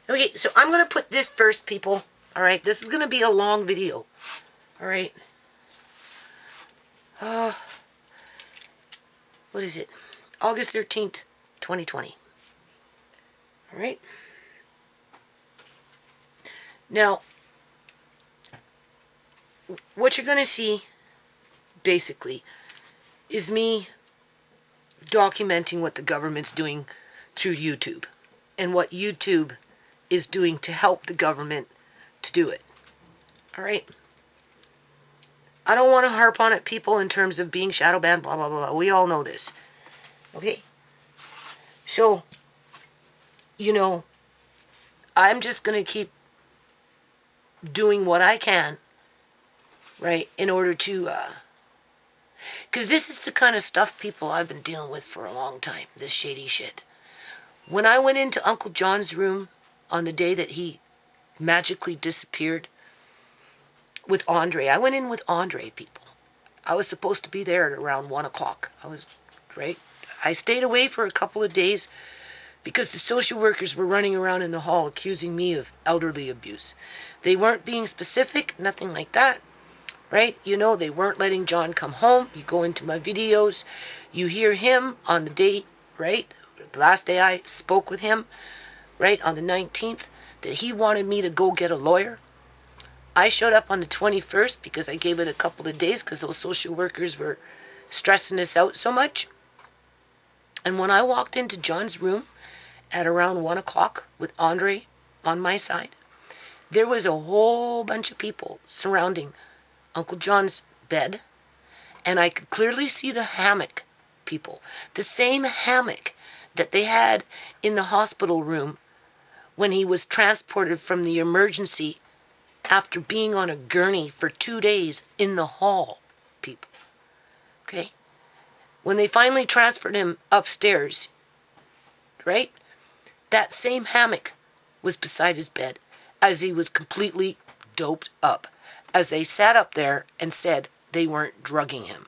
Okay, so I'm going to put this first, people. All right, this is going to be a long video. All right. What is it? August 13th, 2020. All right. Now, what you're going to see, basically, is me documenting what the government's doing through YouTube and what YouTube is doing to help the government to do it. All right? I don't want to harp on it, people, in terms of being shadow banned, blah, blah, blah. We all know this. Okay? So, you know, I'm just going to keep doing what I can, right, in order to, because this is the kind of stuff, people, I've been dealing with for a long time, this shady shit. When I went into Uncle John's room on the day that he magically disappeared with Andre, I went in with Andre, people. I was supposed to be there at around 1 o'clock. I stayed away for a couple of days because the social workers were running around in the hall accusing me of elderly abuse. They weren't being specific, nothing like that, right? You know, they weren't letting John come home. You go into my videos, you hear him on the day, right? The last day I spoke with him, right, on the 19th, that he wanted me to go get a lawyer. I showed up on the 21st because I gave it a couple of days because those social workers were stressing us out so much. And when I walked into John's room at around 1 o'clock with Andre on my side, there was a whole bunch of people surrounding Uncle John's bed, and I could clearly see the hammock, people. The same hammock that they had in the hospital room when he was transported from the emergency after being on a gurney for 2 days in the hall, people. Okay? When they finally transferred him upstairs, right? That same hammock was beside his bed as he was completely doped up, as they sat up there and said they weren't drugging him.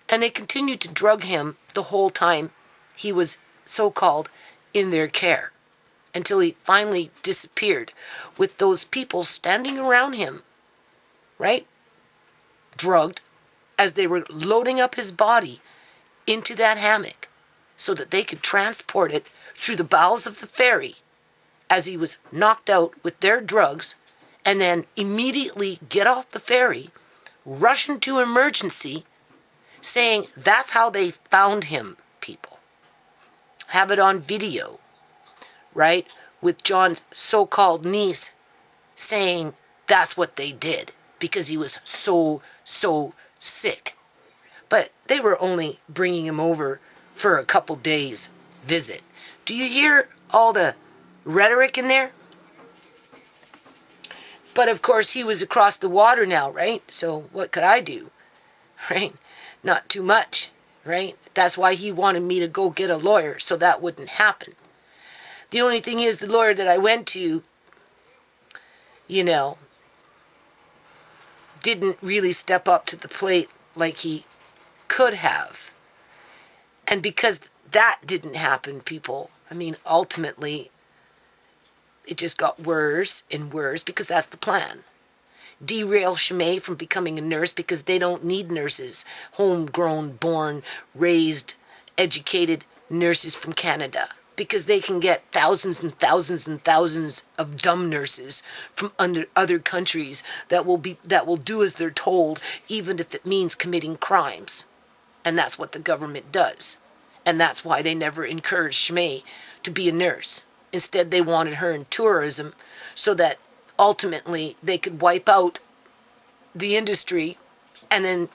And they continued to drug him the whole time he was so-called in their care, until he finally disappeared with those people standing around him, right? Drugged, as they were loading up his body into that hammock so that they could transport it through the bowels of the ferry as he was knocked out with their drugs, and then immediately get off the ferry, rush into emergency, saying that's how they found him, people. Have it on video, right? With John's so-called niece saying that's what they did because he was so sick. But they were only bringing him over for a couple days visit. Do you hear all the rhetoric in there? But of course he was across the water now, right? So what could I do, right? Not too much, right? That's why he wanted me to go get a lawyer so that wouldn't happen. The only thing is, the lawyer that I went to, you know, didn't really step up to the plate like he could have. And because that didn't happen, people, I mean, ultimately, it just got worse and worse because that's the plan. Derail ShaMay from becoming a nurse because they don't need nurses, homegrown, born, raised, educated nurses from Canada, because they can get thousands and thousands and thousands of dumb nurses from other countries that will do as they're told, even if it means committing crimes. And that's what the government does. And that's why they never encouraged ShaMay to be a nurse. Instead, they wanted her in tourism so that ultimately they could wipe out the industry and then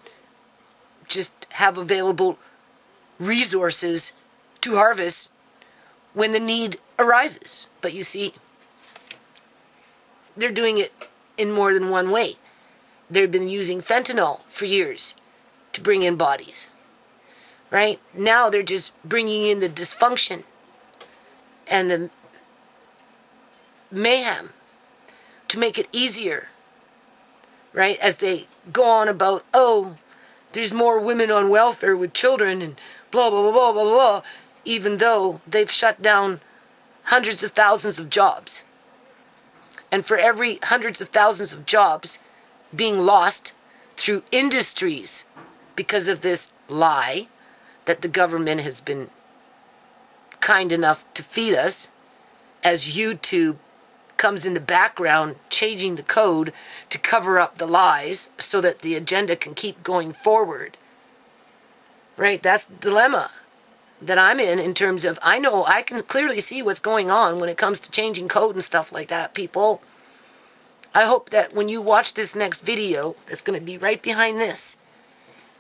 just have available resources to harvest when the need arises. But you see, they're doing it in more than one way. They've been using fentanyl for years to bring in bodies, right? Now they're just bringing in the dysfunction and the mayhem to make it easier, right? As they go on about, oh, there's more women on welfare with children and blah, blah, blah, blah, blah, blah, even though they've shut down hundreds of thousands of jobs. And for every hundreds of thousands of jobs being lost through industries because of this lie that the government has been kind enough to feed us, as YouTube comes in the background changing the code to cover up the lies so that the agenda can keep going forward. Right? That's the dilemma that I'm in terms of, I know I can clearly see what's going on when it comes to changing code and stuff like that, people. I hope that when you watch this next video that's going to be right behind this,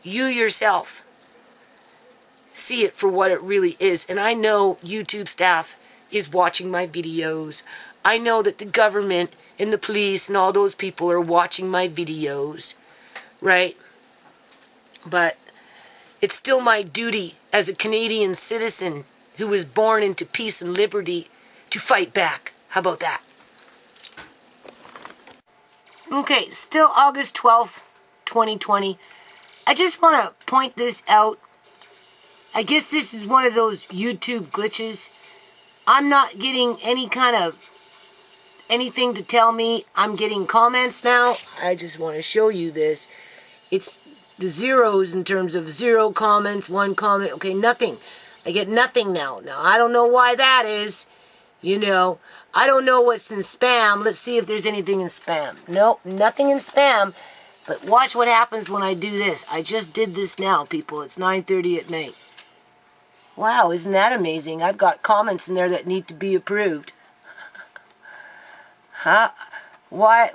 you yourself see it for what it really is. And I know YouTube staff is watching my videos. I know that the government and the police and all those people are watching my videos, right? But it's still my duty as a Canadian citizen who was born into peace and liberty to fight back. How about that? Okay, still August 12th, 2020. I just want to point this out. I guess this is one of those YouTube glitches. I'm not getting any kind of anything to tell me. I'm getting comments now. I just want to show you this. It's the zeros in terms of 0 comments, 1 comment. Okay, nothing. I get nothing now. Now, I don't know why that is. You know, I don't know what's in spam. Let's see if there's anything in spam. Nope, nothing in spam. But watch what happens when I do this. I just did this now, people. It's 9:30 at night. Wow, isn't that amazing? I've got comments in there that need to be approved. Huh? Why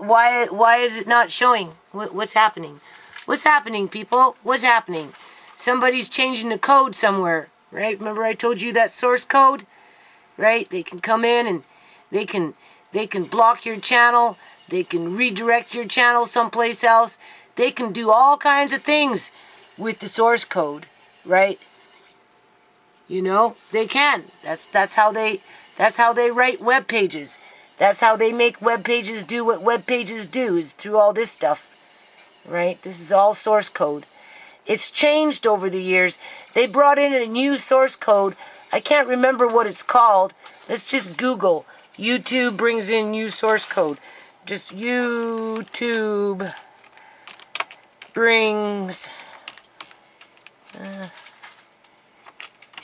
is it not showing? What's happening? What's happening, people? What's happening? Somebody's changing the code somewhere, right? Remember I told you that source code? Right? They can come in and they can block your channel. They can redirect your channel someplace else. They can do all kinds of things with the source code, right? You know, they can. That's how they write web pages. That's how they make web pages do what web pages do, is through all this stuff. Right? This is all source code. It's changed over the years. They brought in a new source code. I can't remember what it's called. Let's just Google. YouTube brings in new source code. Just YouTube brings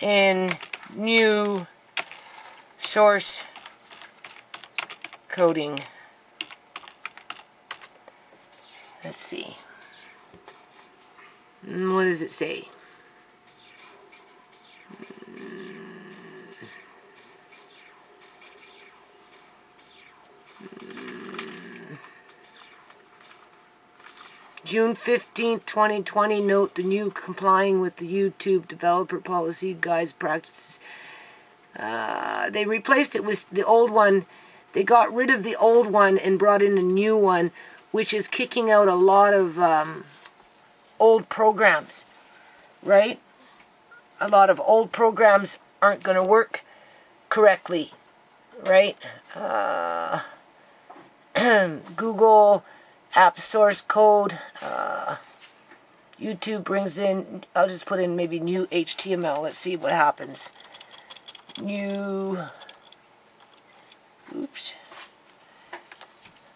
in new source coding. Let's see. What does it say? June 15th, 2020, note the new complying with the YouTube developer policy guides practices. They replaced it with the old one. They got rid of the old one and brought in a new one, which is kicking out a lot of old programs, right? A lot of old programs aren't going to work correctly, right? Google app source code. YouTube brings in, I'll just put in maybe new HTML. Let's see what happens. New, oops,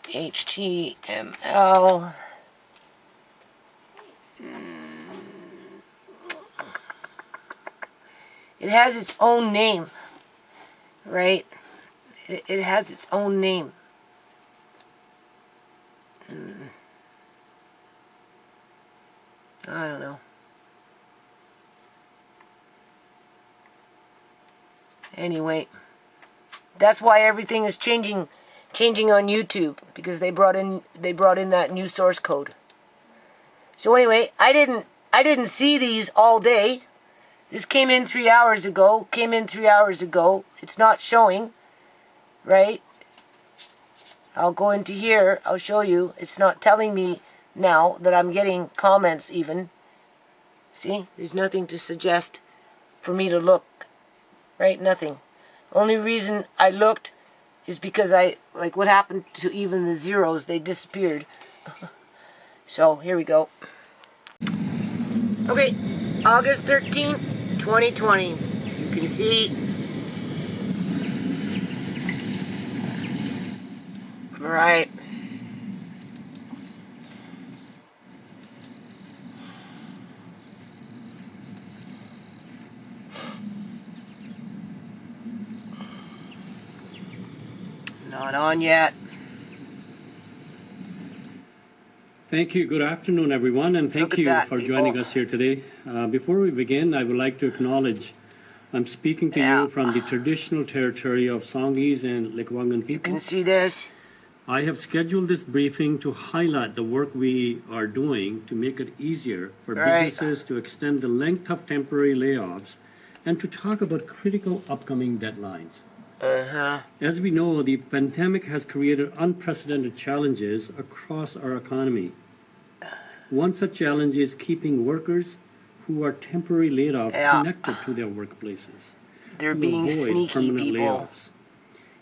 HTML. It has its own name, right? It has its own name. I don't know. Anyway, that's why everything is changing on YouTube, because they brought in that new source code. So anyway, I didn't see these all day. This came in 3 hours ago. It's not showing, right? I'll go into here. I'll show you. It's not telling me now that I'm getting comments even. See? There's nothing to suggest for me to look. Right? Nothing. Only reason I looked is because like what happened to even the zeros? They disappeared. So, here we go. Okay. August 13th, 2020. You can see Right. Not on yet. Thank you. Good afternoon, everyone, and thank you for joining us here today. Before we begin, I would like to acknowledge I'm speaking to you from the traditional territory of Songhees and Lekwungen people. You can see this. I have scheduled this briefing to highlight the work we are doing to make it easier for businesses to extend the length of temporary layoffs and to talk about critical upcoming deadlines. As we know, the pandemic has created unprecedented challenges across our economy. One such challenge is keeping workers who are temporarily laid off connected to their workplaces. They're being sneaky people. Layoffs.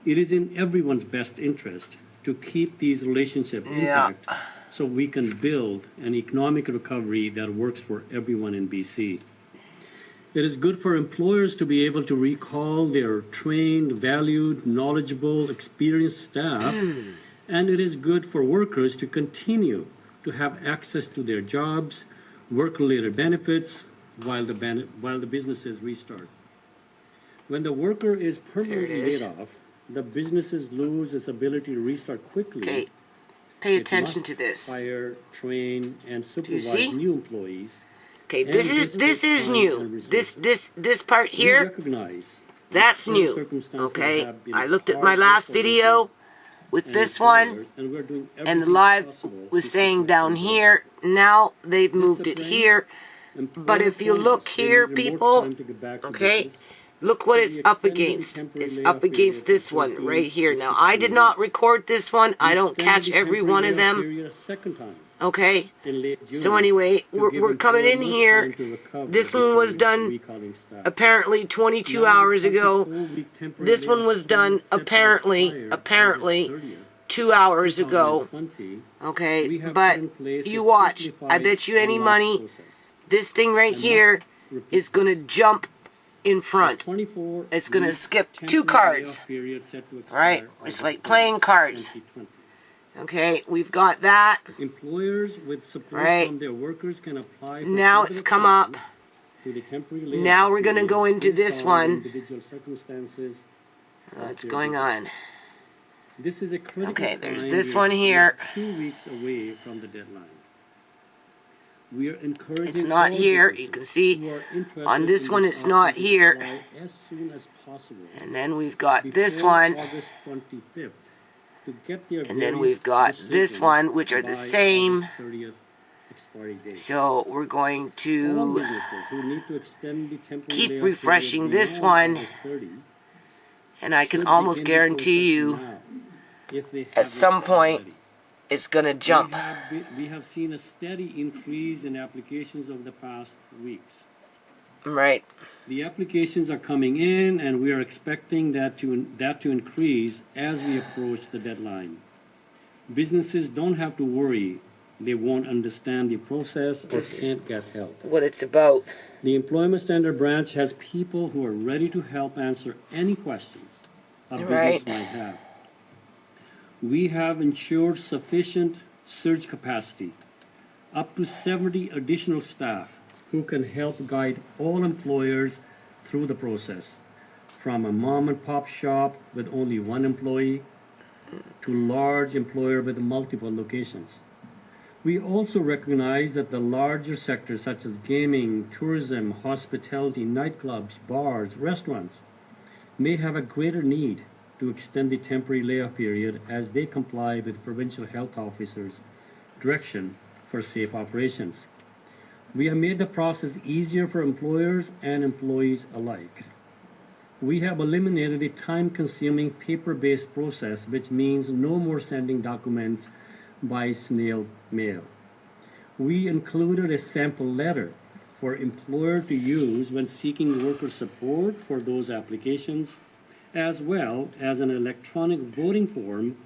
It is in everyone's best interest to keep these relationships intact so we can build an economic recovery that works for everyone in BC. It is good for employers to be able to recall their trained, valued, knowledgeable, experienced staff, and it is good for workers to continue to have access to their jobs, work-related benefits, while the businesses restart. When the worker is permanently laid off, the businesses lose its ability to restart quickly. Okay, pay attention to this. Hire, train, and supervise new employees. Okay, this is new. This part here, that's new. Okay, I looked at my last video with this one, and the live was saying down here. Now they've moved it here. But if you look here, people, okay, look what it's up against. It's up against this one right here. Now, I did not record this one. I don't catch every one of them. Okay, so anyway, we're coming in here. This one was done apparently 22 hours ago. This one was done apparently 2 hours ago. Okay, but you watch. I bet you any money this thing right here is going to jump in front. It's going to skip 2 cards. Alright, it's like playing cards. Okay, we've got that. Employers with support from their workers can apply for now it's come up. Now we're going to go into this one. What's going on? This is a critical okay, there's this one here. 2 weeks away from the deadline. We are encouraging it's not here. You can see on this one it's not here. As soon as possible. And then we've got this one. August 25th. And then we've got this one, which are the same. So we're going to keep refreshing this one. And I can almost guarantee you at some point it's going to jump. We have seen a steady increase in applications over the past weeks. Right. The applications are coming in, and we are expecting that to increase as we approach the deadline. Businesses don't have to worry they won't understand the process or can't get help. What it's about. The Employment Standard Branch has people who are ready to help answer any questions a business might have. We have ensured sufficient surge capacity, up to 70 additional staff who can help guide all employers through the process, from a mom and pop shop with only 1 employee to large employer with multiple locations. We also recognize that the larger sectors such as gaming, tourism, hospitality, nightclubs, bars, restaurants may have a greater need to extend the temporary layoff period as they comply with provincial health officers' direction for safe operations. We have made the process easier for employers and employees alike. We have eliminated the time-consuming paper-based process, which means no more sending documents by snail mail. We included a sample letter for employer to use when seeking worker support for those applications, as well as an electronic voting form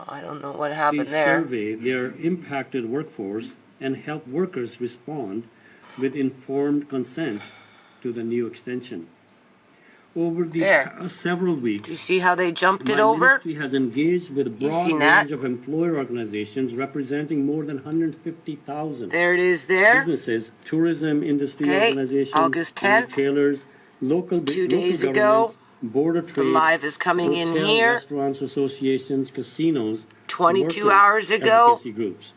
I don't know what happened there. Survey their impacted workforce and help workers respond with informed consent to the new extension. Over the There. past several weeks, Do you see how they jumped it my over? ministry has engaged with a broad seen that? range of employer organizations representing more than 150,000 There it is there. businesses, tourism industry Okay, organizations, August 10th, retailers, local 2 local days governments, ago. board of The trade, live is coming in hotel, here. restaurants associations, casinos, 22 workers' hours ago. advocacy groups.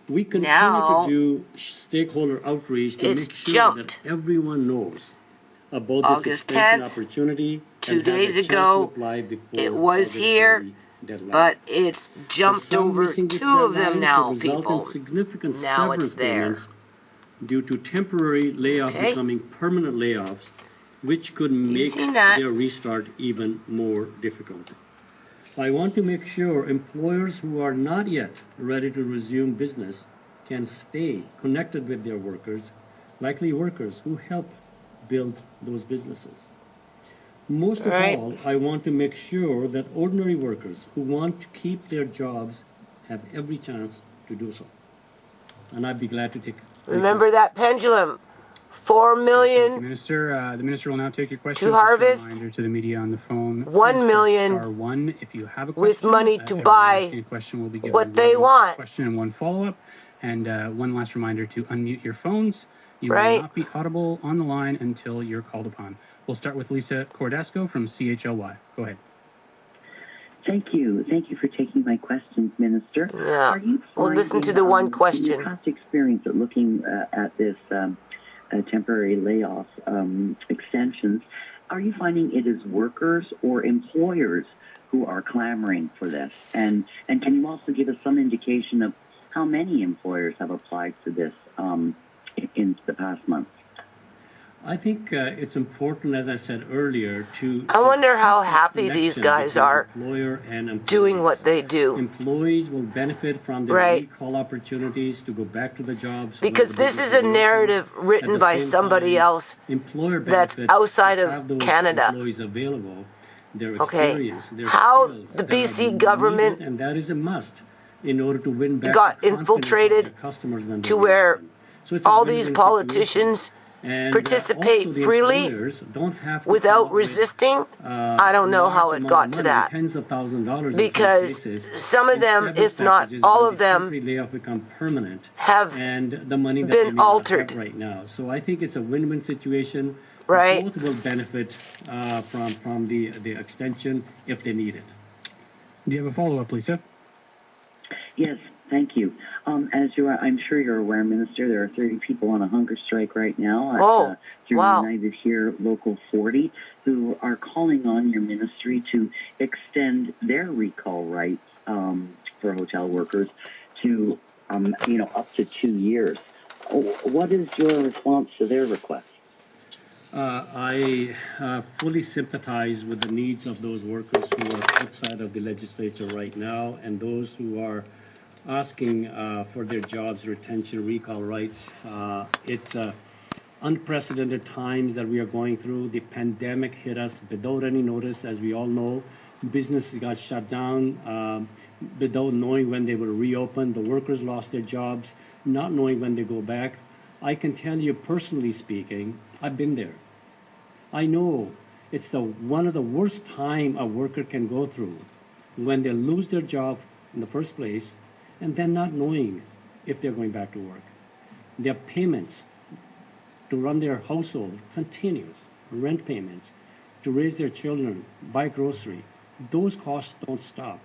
We continue Now, to do stakeholder outreach to it's make sure jumped. that everyone knows about this August extension 10th, opportunity 2 and has days a chance to ago, apply before it was August here, 30 deadline. but it's For jumped some, over missing this 2 of them deadline now, could result in people. significant Now it's severance there. payments due to temporary layoffs Okay. becoming permanent layoffs, which could make seen that. their restart even more difficult. I want to make sure employers who are not yet ready to resume business can stay connected with their workers, likely workers who help build those businesses. Most of Right. all, I want to make sure that ordinary workers who want to keep their jobs have every chance to do so. And I'd be glad to take. Remember that pendulum. 4 million, The minister will now take your question. To harvest. Just a reminder to the media on the phone. 1 please million press *1 if you have a with question. money to Everyone buy asking a question will be given what they one want. question and one follow-up. And one last reminder to unmute your phones. You Right. will not be audible on the line until you're called upon. We'll start with Lisa Cordasco from CHLY. Go ahead. Thank you. Thank you for taking my questions, Minister. Yeah. Are you We'll listen to the finding, one in question. your past experience at looking at this temporary layoff extensions, are you finding it is workers or employers who are clamoring for this? And can you also give us some indication of how many employers have applied for this in the past month? I think it's important, as I said earlier, to. I wonder how keep the happy these connection guys between are employer and employees. doing what they do. Employees will benefit from their Right. recall opportunities to go back to the jobs. Because when this the is business a reopens. narrative At written the by same somebody time, else employer that's benefits outside to of have those Canada. employees available, their Okay. experience, their How skills the that BC are needed, government and that is a must in order to win back got the confidence of infiltrated their customers when they to where reopen. So it's a all win-win these situation. politicians And, participate also the freely employers don't have to without come up with, resisting. I don't know large how it amount got of to money, that. tens of thousands of dollars in Because some cases, some of in them, severance if not packages all when of the them, temporary layoff become permanent, have and the money that been they may not altered. have right now. So I think it's a win-win situation. Right. Both will benefit from the extension if they need it. Do you have a follow-up, Lisa? Yes, thank you. I'm sure you're aware, Minister, there are 30 people on a hunger strike right now through wow. United Here Local 40 who are calling on your ministry to extend their recall rights for hotel workers to, up to 2 years. What is your response to their request? I fully sympathize with the needs of those workers who are outside of the legislature right now and those who are asking for their jobs retention, recall rights. It's unprecedented times that we are going through. The pandemic hit us without any notice, as we all know. Businesses got shut down without knowing when they will reopen. The workers lost their jobs, not knowing when they go back. I can tell you, personally speaking, I've been there. I know it's one of the worst time a worker can go through when they lose their job in the first place and then not knowing if they're going back to work. Their payments to run their household continues, rent payments, to raise their children, buy grocery. Those costs don't stop.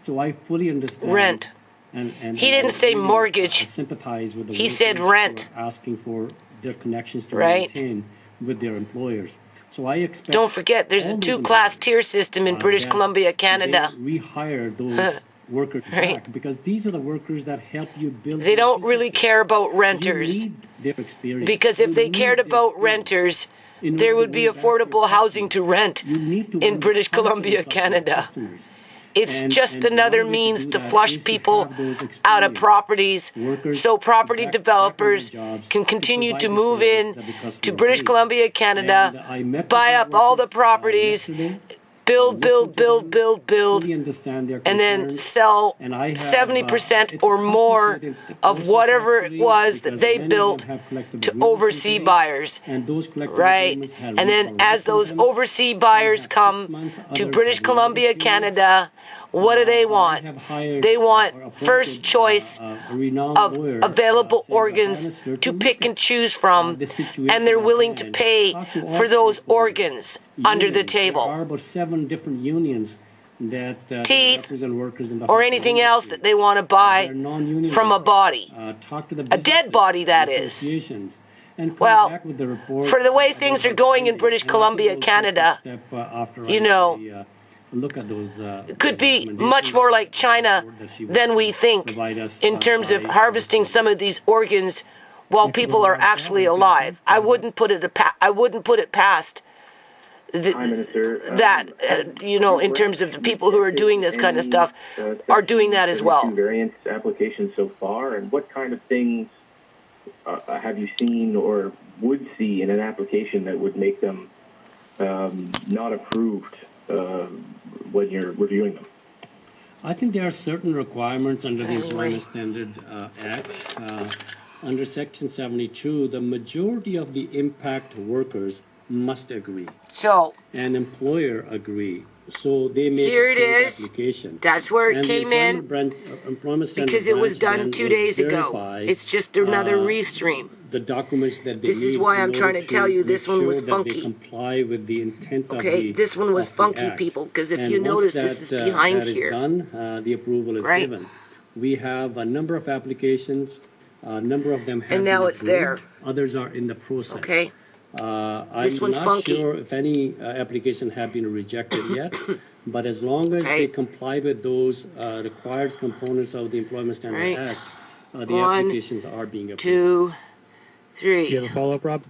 So I fully understand. Rent. And He didn't say mortgage. I sympathize with the He workers said who rent. are asking for their connections to Right. maintain with their employers. So I expect. Don't forget, there's a all those two-class employers, tier system in British that Columbia, Canada. They rehire those workers Right. back because these are the workers that help you build. They those don't really businesses. care about You renters. need their experience. Because if You they need cared their about skills renters, in there order would to be win back your affordable housing to customers. rent You need to in win the British confidence Columbia, of your Canada. customers. It's And just one another way means do to that flush is to people have those out of experienced properties workers so property back on their developers jobs can to continue provide to the move service in that the to customers British need. Columbia, And Canada, I met with buy those up all the workers, properties, yesterday, build, fully understand their and then concerns, sell and I have, 70% it's or a more complicated of process whatever it actually, was that because they many of built them have collective to agreements in oversee place, buyers, and those collective right? agreements have And then recall as rights in those them. oversea Some buyers have 6 come months, to others British have Columbia, 93 months. Canada, what do they But I want? have hired, They want or appointed, first choice a renowned of lawyer, available Ciera organs Has to look pick and at, choose from, the situation and they're at willing to hand, pay talk to all for those stakeholders, organs under the unions. There table. are about 7 different unions that Teeth, represent workers in the or hospital anything else industry. that they want to They're buy non-union from a workers. body. Talk to the A dead body, that the is. associations, and come Well, back with the report for the way about things are their going in findings. British And I think Columbia, we'll take Canada, a step, after you I know, look at those could be recommendations much more like and the China report that she will than we think provide us, in terms of by harvesting December. some of these organs while If you people want are to add actually that, alive. I wouldn't put it past Hi, Minister. that, you know, in terms of the people who are doing this kind of stuff, are doing that as well. Variance applications so far, and what kind of things have you seen or would see in an application that would make them not approved when you're reviewing them? I think there are certain requirements under the Employment Standard Act. Under Section 72, the majority of the impact workers must agree. So, An employer agree. So they make here it a is. application. That's where it And the came in, Employment Standard because it was Branch done then 2 will days ago. verify, It's just another uh, restream. the documents that they This is need why in I'm order trying to tell you this make one was sure that funky. they comply with the intent of Okay, the this one was of the funky, act. people, because if And you once notice, this that, is behind that is here. done, the approval is Right. given. We have a number of applications. A number of them have And now been it's there. approved. Others are in the process. Okay? I'm one's not funky. sure if any application have been rejected yet, but as long as Okay. they comply with those required components of the Employment Standard Right. Act, the One, applications are being approved. 2, Do you 3. have a follow-up, Rob?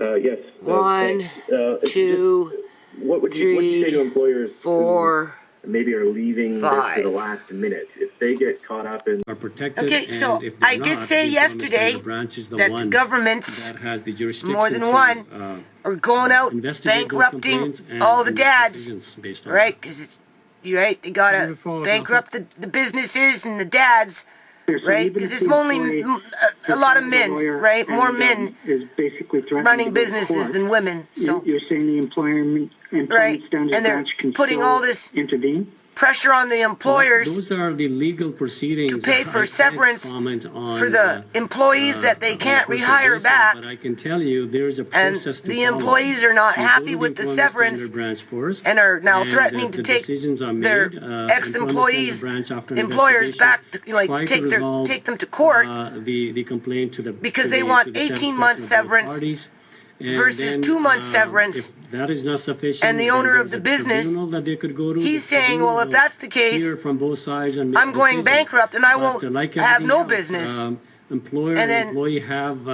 Yes. 1, thanks. 2, What would you say to employers 4. who maybe are leaving this to 5. the last minute if they get caught up in? Are protected, Okay, and so if they're I did not, say the Employment yesterday Standard Branch is the that the one governments, that has the jurisdiction more than to, one, are going out investigate those bankrupting complaints and all the make dads, decisions based on right? Because it's, you're right, they gotta Move forward, bankrupt the businesses and the dads, right? Because it's only a lot of men, right? More men is basically running businesses than women. So you're saying the Employment right, Standards and they're Branch can putting still all this intervene? pressure on the employers Those are the legal proceedings. to pay I for can't severance comment on, for the employees that they on a can't personal rehire basis, back. But I can tell you there is a And process to the follow. employees are not You go happy to with the Employment severance Standard Branch first, and are now and, threatening to the take decisions are their made, ex-employees, Employment Standard Branch, after employers investigation, back to, like, try take resolve, them to court the complaint to the because to they the- want to the 18 satisfaction months of both severance parties. And versus then, 2 months severance. If that is not sufficient, And the then owner of there's the a business, tribunal that they could go to. he's The saying, tribunal well, if will that's the case, hear from both sides and make I'm going decisions. bankrupt and I But, won't like have everything no else, business. Employer And then, and employee have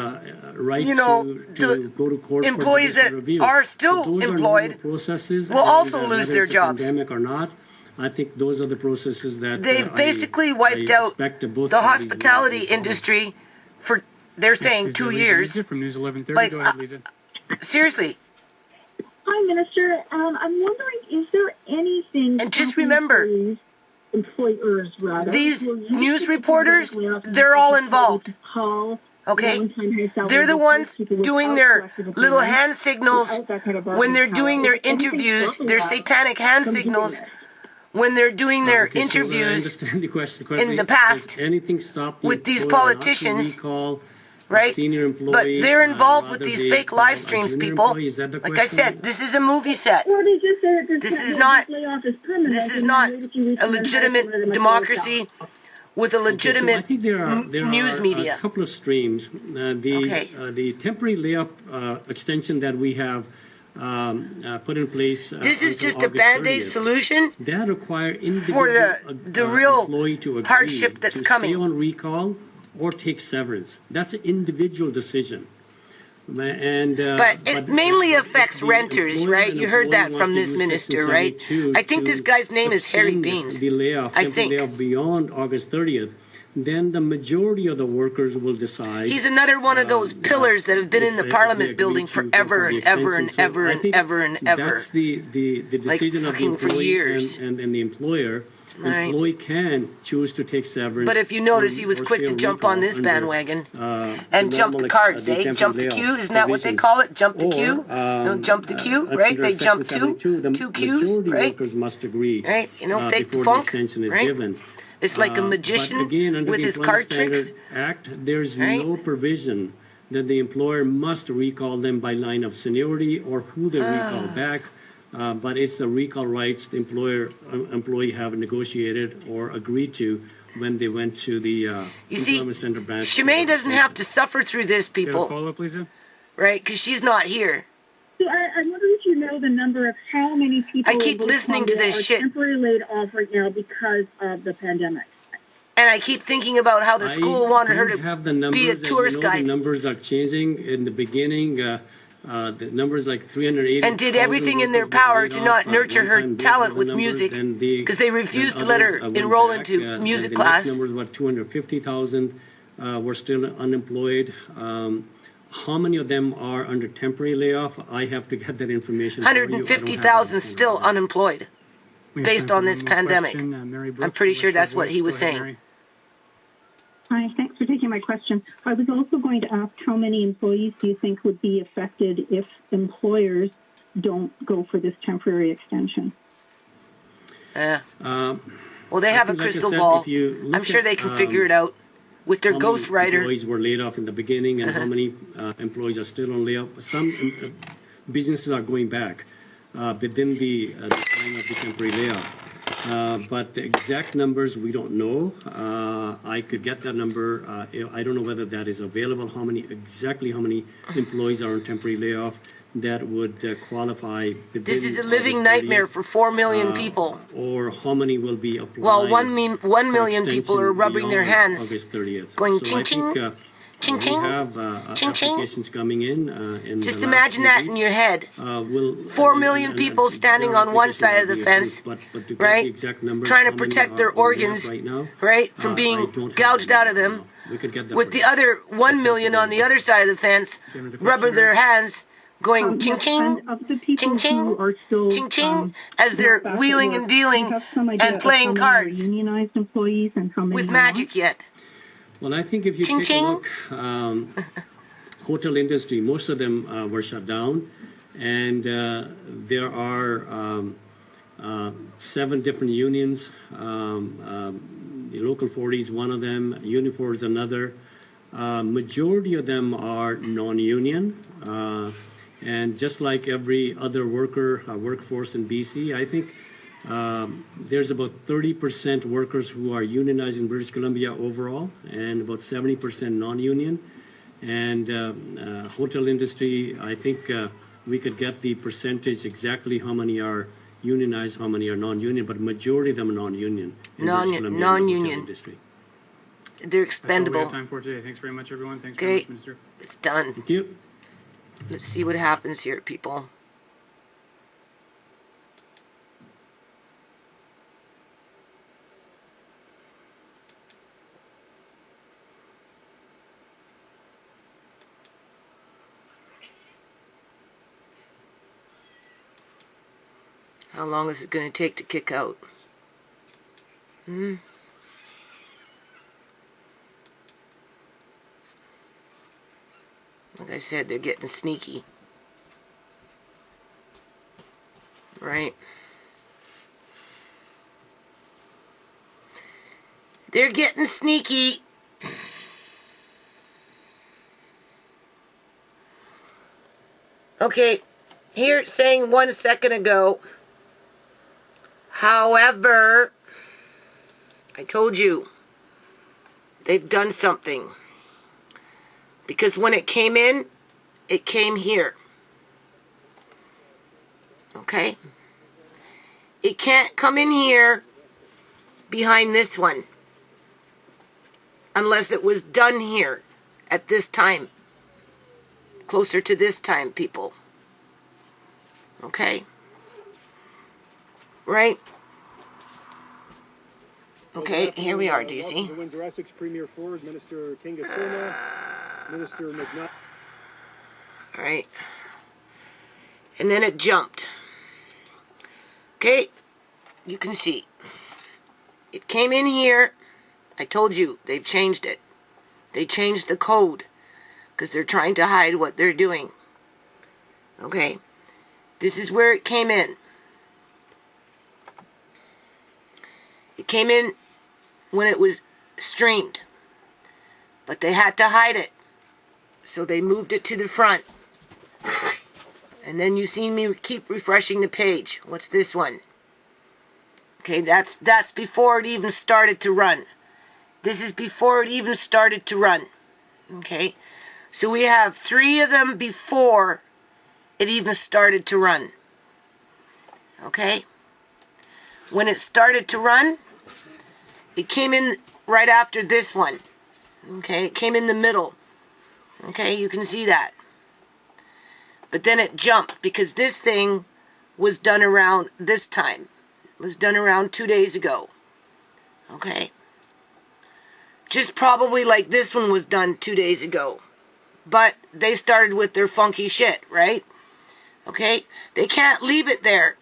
right you know, to the go to court employees for judicial that review. are still So those are employed normal processes, will and, also lose whether their it's a jobs. pandemic or not, I think those are the processes that They've basically I wiped out expect both the parties will hospitality follow. industry for, they're saying, Is 2 Lisa years. Lisa from News 1130? Like, Go ahead, Lisa. Seriously. Hi, Minister. I'm wondering, is there anything... And just remember, employers, rather, these who are used news to reporters, layoffs and they're all have involved. to call Okay? long-time high salary They're the ones people doing without their collective little agreement, hand signals without that kind of when they're bargaining doing power. their Is anything interviews, stopping their that satanic hand from doing signals this? when they're doing their Okay, so I interviews understand the question in the correctly. past Does anything stop the with these employer not to politicians, recall a right? senior employee, But they're involved with rather these they fake call live a streams, junior people. employee? Is that the Like I question? said, this is a movie set. Well, they just said that This is not, layoff is permanent. this is and not then wait a few weeks a and then hire legitimate somebody that might democracy go with a Okay, so I legitimate think there are news a media. couple of streams. Okay. The temporary layoff extension that we have put in place. This is until just a August Band-Aid 30th, solution that require individual for the real employee to agree hardship that's to coming. stay on recall or take severance. That's an individual decision. And, But it mainly but affects the renters, employer right? and You heard employee that wants from to this use minister, Section right? 72 I think this to guy's name is Harry extend Beans. The layoff, I temporary think. layoff beyond August 30th. then the majority of the workers will decide. He's another one of those pillars that have been in the Parliament building forever and ever and ever and ever and ever. That's the decision of the fucking for employee years. and the employer. Right. Employee can choose to take severance. But if you notice, he was or quick stay to on jump on recall this under, bandwagon the and jump the normal, cards, the eh? temporary Jump the layoff queue, isn't that what they provisions. call it? Jump the Or, queue? No, jump the queue, under right? They Section jump 72, the two queues, majority right? workers must agree, Right? You know, fake the before funk, the extension is right? given. It's like a magician But again, under with the his Employment card tricks. Standard Act, there's Right? no provision that the employer must recall them by line of seniority or who they recall back. But it's the recall rights the employee have negotiated or agreed to when they went to the You see, Employment Standard Branch. ShaMay doesn't have to suffer through this, Do you have a people, follow-up, Lisa? right? Because she's not here. So I wonder if you know the number of how many people I keep in listening to Columbia this are shit. temporarily laid off right now because of the pandemic. And I keep thinking about how the school wanted her I to have the numbers, be a and tourist you know, guide. the numbers are changing. In the beginning, the numbers like 380. And did everything in their power to not nurture her talent with music, because they refused to let her enroll into music class. The next numbers, about 250,000 were still unemployed. How many of them are under temporary layoff? I have to get that information. for you. I don't have 150,000 that still information. unemployed. We have Based time on for this one more pandemic. question. Mary Brooks, I'm pretty sure West that's what Voice. he was Go ahead, saying. Mary. Hi, thanks for taking my question. I was also going to ask how many employees do you think would be affected if employers don't go for this temporary extension? Yeah. Uh, Well, they have a like I crystal said, ball. if you look I'm sure at, they can figure it out with their how many ghostwriter. employees were laid off in the beginning and how many employees are still on layoff. Some businesses are going back within the time of the temporary layoff. But the exact numbers, we don't know. I could get that number. I don't know whether that is available, how many employees are on temporary layoff that would qualify. This is a living nightmare for 4 million people. Or how many will be applied. Well, 1 million people are rubbing their beyond hands, August 30th. going So I ching, think, ching, we ching, have ching, ching. applications coming in. Just the imagine last that few in your head. weeks. 4 million people standing on one side of the fence, but to get right? the exact numbers, Trying to how many protect are their on layoff organs, right now, right, from I being don't have gouged that out of them. now. We could get that With for the you. other 1 million on the other side of the fence, Another question, rubbing their hands, going ching Yes, ching, and of the people ching ching, who are still, ching ching, as not they're back at wheeling work, and do you dealing have some idea and of playing how many are cards unionized employees and how many with are magic not? yet. Well, I think if you Ching, take ching. a look, hotel industry, most of them were shut down, and there are 7 different unions. The local 40 is one of them, Unifor is another. Majority of them are non-union, and just like every other workforce in BC, I think there's about 30% workers who are unionized in British Columbia overall, and about 70% non-union. And hotel industry, I think we could get the percentage exactly how many are unionized, how many are non-union, but majority of them are non-union. in British Columbia in the hotel Non-union. industry. They're That's all we expendable. have time for today. Thanks very much, everyone. Thanks Okay. very much, Minister. It's done. Thank you. Let's see what happens here, people. How long is it going to take to kick out? Like I said, they're getting sneaky. Right? They're getting sneaky. Okay, here it's saying 1 second ago. However, I told you, they've done something. Because when it came in, it came here. Okay? It can't come in here behind this one. Unless it was done here at this time. Closer to this time, people. Okay? Right? Okay, here we are, do you see? Windsor Essex Premier Ford, Minister Kingasona, Minister McNutt. All right. And then it jumped. Okay, you can see. It came in here. I told you, they've changed it. They changed the code because they're trying to hide what they're doing. Okay, this is where it came in. It came in when it was streamed, but they had to hide it, so they moved it to the front. And then you see me keep refreshing the page. What's this one? Okay, that's before it even started to run. This is before it even started to run. Okay, so we have 3 of them before it even started to run. Okay, when it started to run, it came in right after this one. Okay, it came in the middle. Okay, you can see that. But then it jumped because this thing was done around this time. It was done around 2 days ago. Okay. Just probably like this one was done 2 days ago. But they started with their funky shit, right? Okay. They can't leave it there.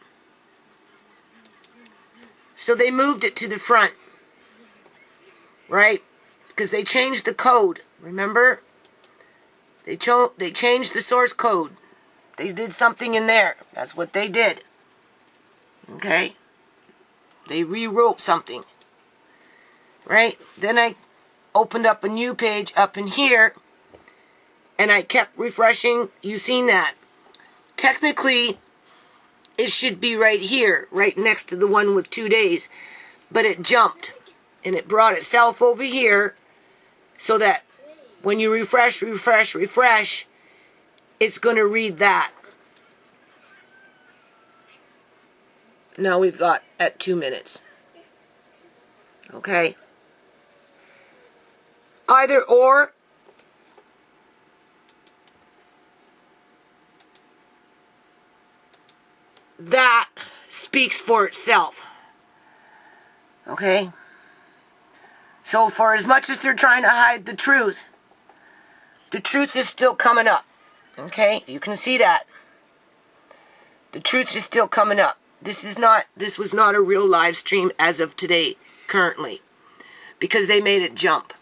So they moved it to the front. Right? Because they changed the code. Remember? They changed the source code. They did something in there. That's what they did. Okay? They rewrote something. Right? Then I opened up a new page up in here. And I kept refreshing. You seen that. Technically, it should be right here. Right next to the one with 2 days. But it jumped. And it brought itself over here. So that when you refresh, it's going to read that. Now we've got at 2 minutes. Okay. Either or. That speaks for itself. Okay. So for as much as they're trying to hide the truth is still coming up. Okay? You can see that. The truth is still coming up. This was not a real live stream as of today, currently. Because they made it jump.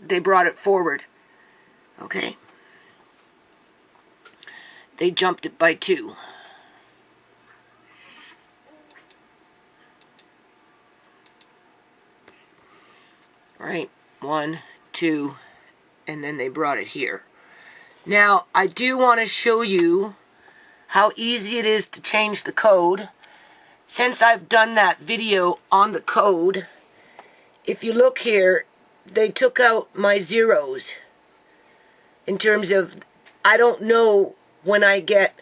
They brought it forward. Okay? They jumped it by 2. Right? 1, 2, and then they brought it here. Now, I do want to show you how easy it is to change the code. Since I've done that video on the code, if you look here, they took out my zeros. In terms of, I don't know when I get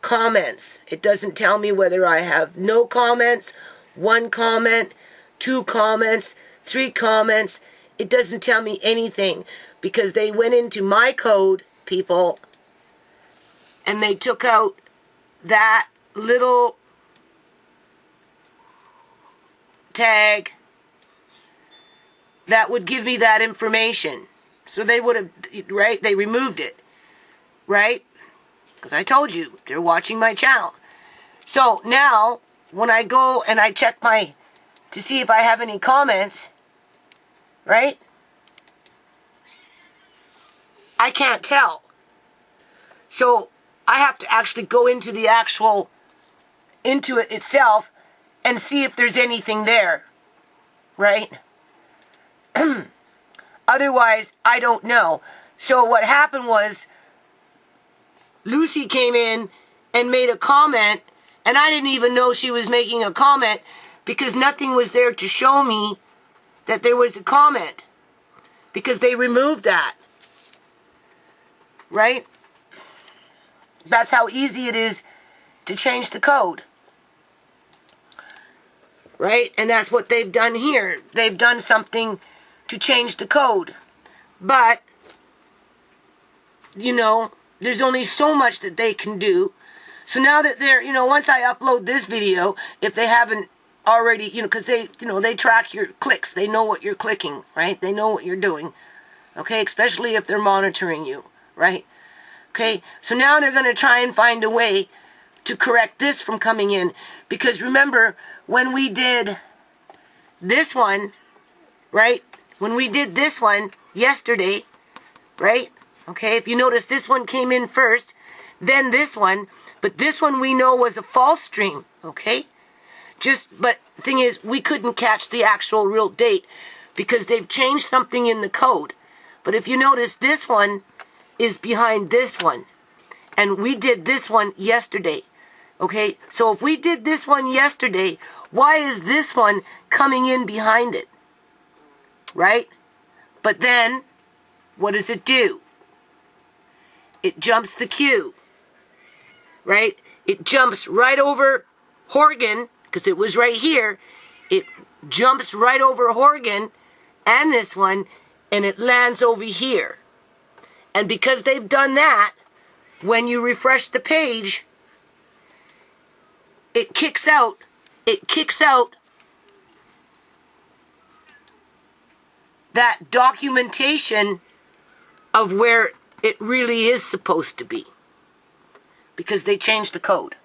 comments. It doesn't tell me whether I have no comments, 1 comment, 2 comments, 3 comments. It doesn't tell me anything because they went into my code, people, and they took out that little tag that would give me that information. So they would have, right? They removed it, right? Because I told you, they're watching my channel. So now, when I go and I check to see if I have any comments, right? I can't tell. So I have to actually go into it itself and see if there's anything there, right? Otherwise, I don't know. So what happened was, Lucy came in and made a comment, and I didn't even know she was making a comment because nothing was there to show me that there was a comment because they removed that, right? That's how easy it is to change the code, right? And that's what they've done here. They've done something to change the code, but there's only so much that they can do. So now that they're, once I upload this video, if they haven't already, you know, because they track your clicks. They know what you're clicking, right? They know what you're doing, okay? Especially if they're monitoring you, right? Okay, so now they're going to try and find a way to correct this from coming in. Because remember, when we did this one, right? When we did this one yesterday, right? Okay, if you notice, this one came in first, then this one. But this one we know was a false stream, okay? But the thing is, we couldn't catch the actual real date because they've changed something in the code. But if you notice, this one is behind this one. And we did this one yesterday. Okay, so if we did this one yesterday, why is this one coming in behind it? Right? But then, what does it do? It jumps the queue. Right? It jumps right over Horgan, because it was right here. It jumps right over Horgan and this one, and it lands over here. And because they've done that, when you refresh the page, it kicks out that documentation of where it really is supposed to be. Because they changed the code.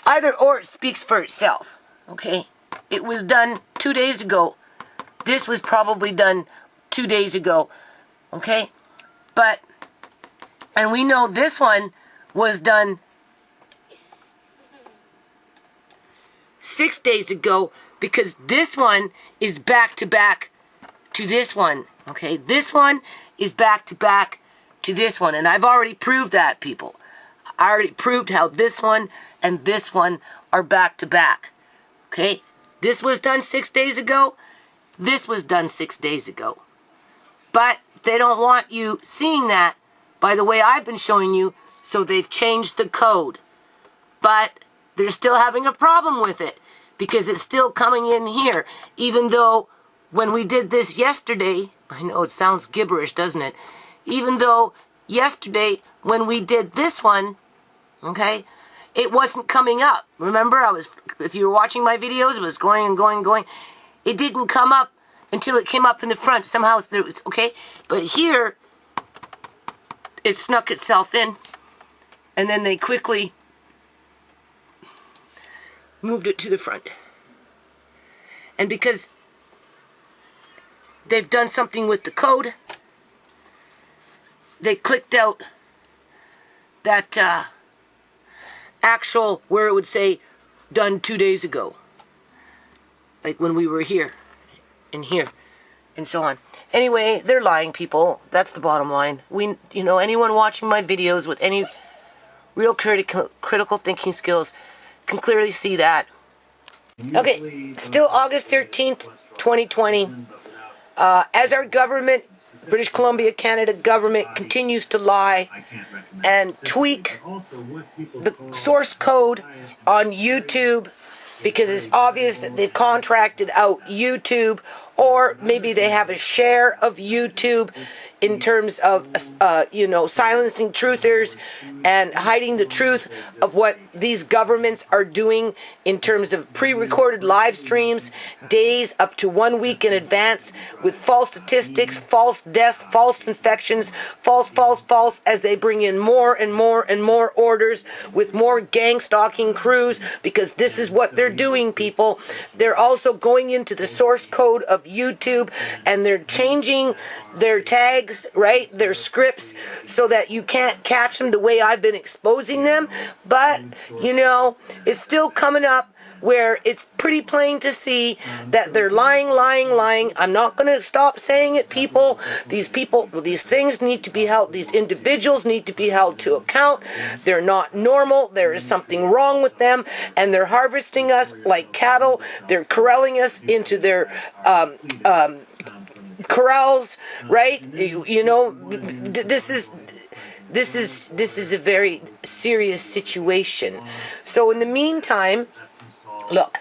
Either or, it speaks for itself. Okay? It was done 2 days ago. This was probably done 2 days ago. Okay? But, and we know this one was done 6 days ago because this one is back to back to this one. Okay? This one is back to back to this one. And I've already proved that, people. I already proved how this one and this one are back to back. Okay? This was done 6 days ago. This was done 6 days ago. But they don't want you seeing that by the way I've been showing you, so they've changed the code. But they're still having a problem with it because it's still coming in here. Even though when we did this yesterday, I know it sounds gibberish, doesn't it? Even though yesterday when we did this one, okay, it wasn't coming up. Remember, if you were watching my videos, it was going and going and going. It didn't come up until it came up in the front. Somehow it was, okay? But here, it snuck itself in. And then they quickly moved it to the front. And because they've done something with the code, they clicked out that actual, where it would say done 2 days ago. Like when we were here and here and so on. Anyway, they're lying, people. That's the bottom line. Anyone watching my videos with any real critical thinking skills can clearly see that. Okay, still August 13th, 2020. As our government, British Columbia, Canada government, continues to lie and tweak the source code on YouTube, because it's obvious that they've contracted out YouTube, or maybe they have a share of YouTube in terms of, silencing truthers and hiding the truth of what these governments are doing in terms of pre-recorded live streams, days up to 1 week in advance, with false statistics, false deaths, false infections, false, as they bring in more and more and more orders with more gang stalking crews, because this is what they're doing, people. They're also going into the source code of YouTube and they're changing their tags, right, their scripts, so that you can't catch them the way I've been exposing them. But, it's still coming up where it's pretty plain to see that they're lying. I'm not going to stop saying it, people. These things need to be held, these individuals need to be held to account. They're not normal. There is something wrong with them, and they're harvesting us like cattle. They're corralling us into their corrals, right? This is a very serious situation. So in the meantime, look.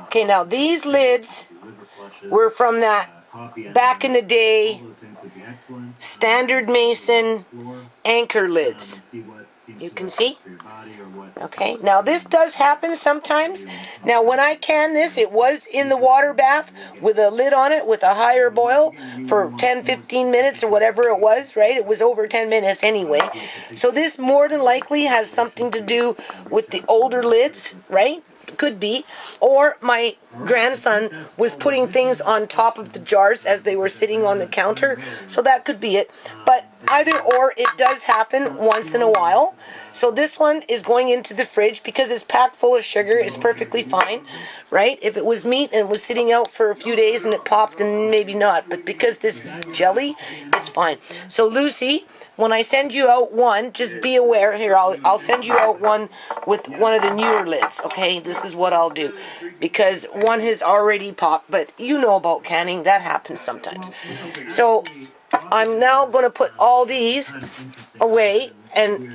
Okay, now these lids were from that back in the day standard Mason anchor lids. You can see Okay, now this does happen sometimes. Now when I canned this, it was in the water bath with a lid on it with a higher boil for 10-15 minutes or whatever it was, right? It was over 10 minutes anyway. So this more than likely has something to do with the older lids, right? Could be. Or my grandson was putting things on top of the jars as they were sitting on the counter. So that could be it. But either or, it does happen once in a while. So this one is going into the fridge because it's packed full of sugar. It's perfectly fine, right? If it was meat and was sitting out for a few days and it popped, then maybe not. But because this is jelly, it's fine. So Lucy, when I send you out one, just be aware. Here, I'll send you out one with one of the newer lids, okay? This is what I'll do. Because one has already popped, but you know about canning. That happens sometimes. So I'm now going to put all these away. And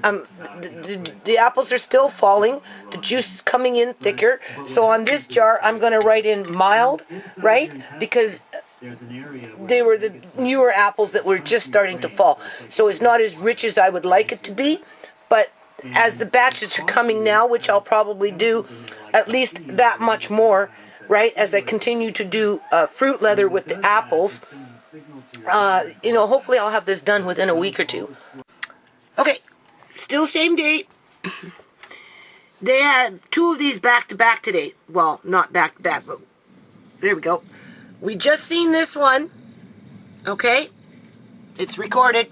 the apples are still falling. The juice is coming in thicker. So on this jar, I'm going to write in mild, right? Because they were the newer apples that were just starting to fall. So it's not as rich as I would like it to be. But as the batches are coming now, which I'll probably do at least that much more, right? As I continue to do fruit leather with the apples, hopefully I'll have this done within a week or two. Okay, still same date. They had 2 of these back to back today. Well, not back to back, but there we go. We just seen this one. Okay, it's recorded.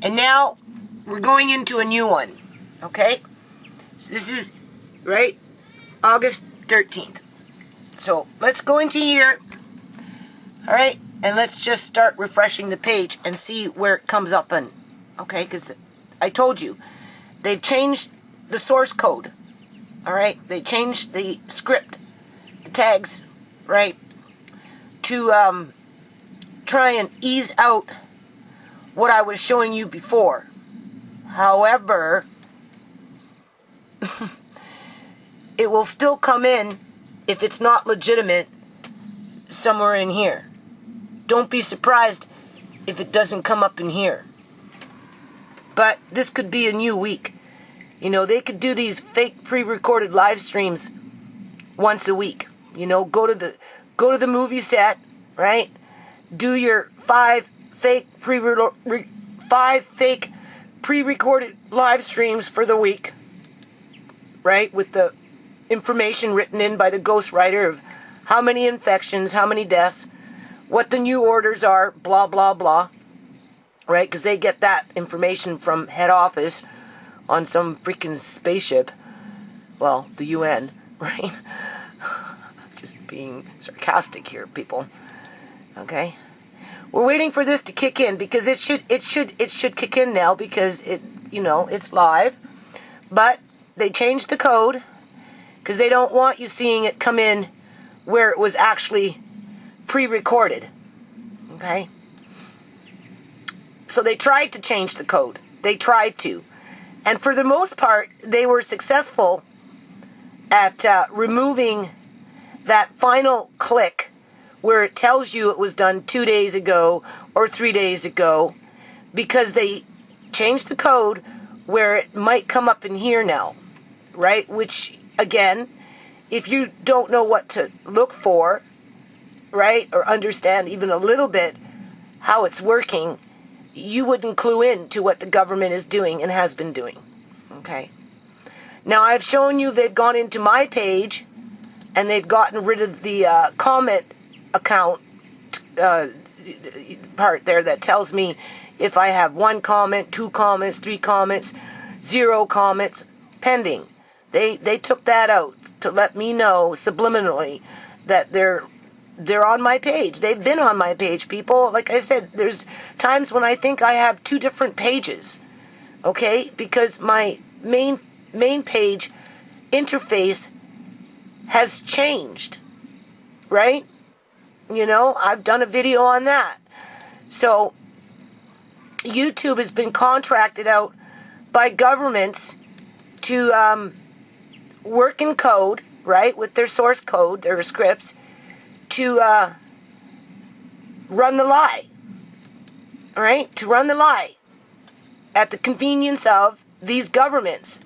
And now we're going into a new one. Okay, so this is, right, August 13th. So let's go into here. All right, and let's just start refreshing the page and see where it comes up in. Okay, because I told you, they've changed the source code, all right? They changed the script, the tags, right, to try and ease out what I was showing you before. However, it will still come in if it's not legitimate somewhere in here. Don't be surprised if it doesn't come up in here. But this could be a new week. You know, they could do these fake pre-recorded live streams once a week. You know, go to the movie set, right? Do your 5 fake pre-recorded live streams for the week, right? With the information written in by the ghostwriter of how many infections, how many deaths, what the new orders are, blah, blah, blah. Right, because they get that information from head office on some freaking spaceship. Well, the UN, right? Just being sarcastic here, people. Okay, we're waiting for this to kick in because it should kick in now because it's live. But they changed the code because they don't want you seeing it come in where it was actually pre-recorded. Okay. So they tried to change the code. They tried to. And for the most part, they were successful at removing that final click where it tells you it was done 2 days ago or 3 days ago because they changed the code where it might come up in here now, right? Which, again, if you don't know what to look for, right, or understand even a little bit how it's working, you wouldn't clue in to what the government is doing and has been doing. Okay. Now, I've shown you they've gone into my page and they've gotten rid of the comment account part there that tells me if I have 1 comment, 2 comments, 3 comments, 0 comments pending. They took that out to let me know subliminally that they're on my page. They've been on my page, people. Like I said, there's times when I think I have 2 different pages, okay? Because my main page interface has changed, right? You know, I've done a video on that. So, YouTube has been contracted out by governments to work in code, right, with their source code, their scripts, to run the lie, all right? To run the lie at the convenience of these governments.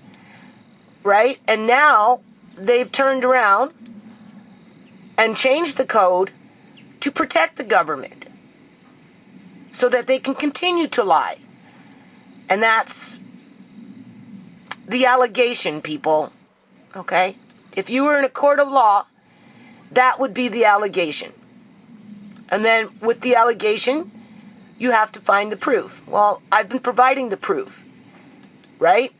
right? And now they've turned around and changed the code to protect the government so that they can continue to lie. And that's the allegation, people. Okay? If you were in a court of law, that would be the allegation. And then with the allegation, you have to find the proof. Well, I've been providing the proof, right?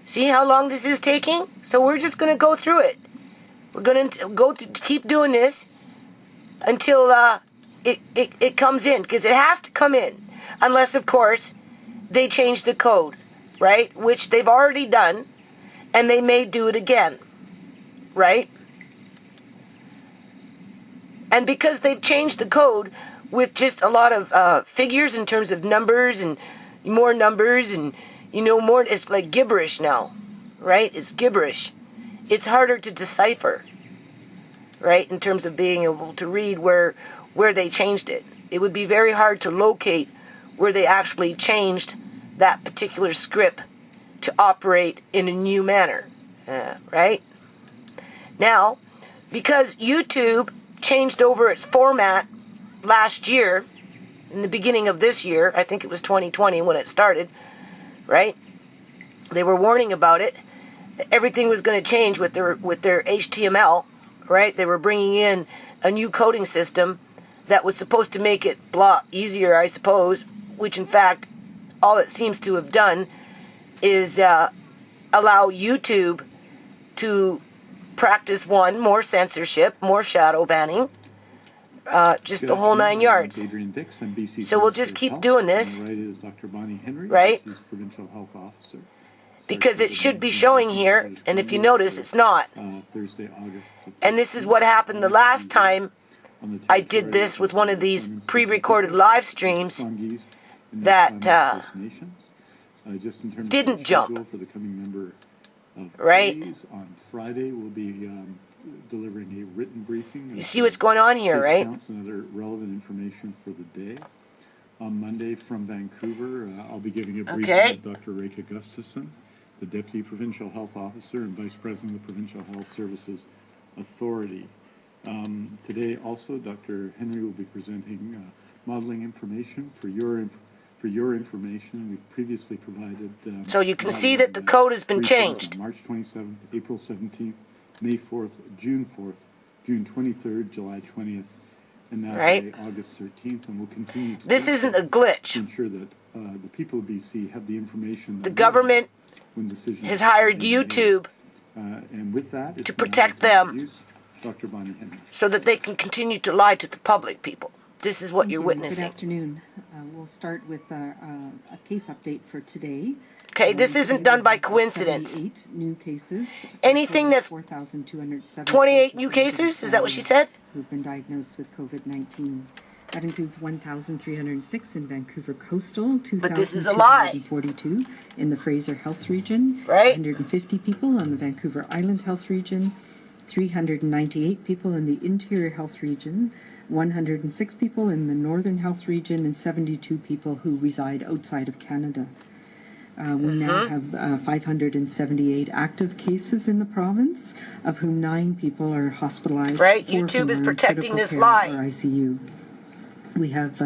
See how long this is taking? So we're just going to go through it. We're going to keep doing this until it comes in, because it has to come in. Unless, of course, they change the code, right? Which they've already done, and they may do it again, right? And because they've changed the code with just a lot of figures in terms of numbers and more numbers and, more, it's like gibberish now, right? It's gibberish. It's harder to decipher, right? In terms of being able to read where they changed it. It would be very hard to locate where they actually changed that particular script to operate in a new manner, right? Now, because YouTube changed over its format last year, in the beginning of this year, I think it was 2020 when it started, right? They were warning about it. Everything was going to change with their HTML, right? They were bringing in a new coding system that was supposed to make it easier, I suppose, which in fact, all it seems to have done is allow YouTube to practice more censorship, more shadow banning, just the whole 9 yards. So we'll just keep doing this, right? Because it should be showing here, and if you notice, it's not. And this is what happened the last time I did this with one of these pre-recorded live streams that didn't jump, right? On Friday, we'll be delivering a written briefing. You see what's going on here, right? And other relevant information for the day. On Monday from Vancouver, I'll be giving a briefing with Dr. Reka Gustafson, the Deputy Provincial Health Officer and Vice President of the Provincial Health Services Authority. Today also, Dr. Henry will be presenting modeling information for your information. We've previously provided... so you can see that the code has been changed. March 27th, April 17th, May 4th, June 4th, June 23rd, July 20th, and now August 13th, and we'll continue to... This isn't a glitch. ...to ensure that the people of BC have the information... The government has hired YouTube and with that, to protect them Dr. Bonnie Henry. So that they can continue to lie to the public, people. This is what you're witnessing. Good afternoon. We'll start with a case update for today. Okay, this isn't done by coincidence. 78 new cases. Anything that's 28 new cases? Is that what she said? Who've been diagnosed with COVID-19. That includes 1,306 in Vancouver Coastal, 2,242 in the Fraser Health Region, 150 people on the Vancouver Island Health Region, 398 people in the Interior Health Region, 106 people in the Northern Health Region, and 72 people who reside outside of Canada. We now have 578 active cases in the province, of whom 9 people are hospitalized. Right, YouTube is protecting this lie. ICU. We have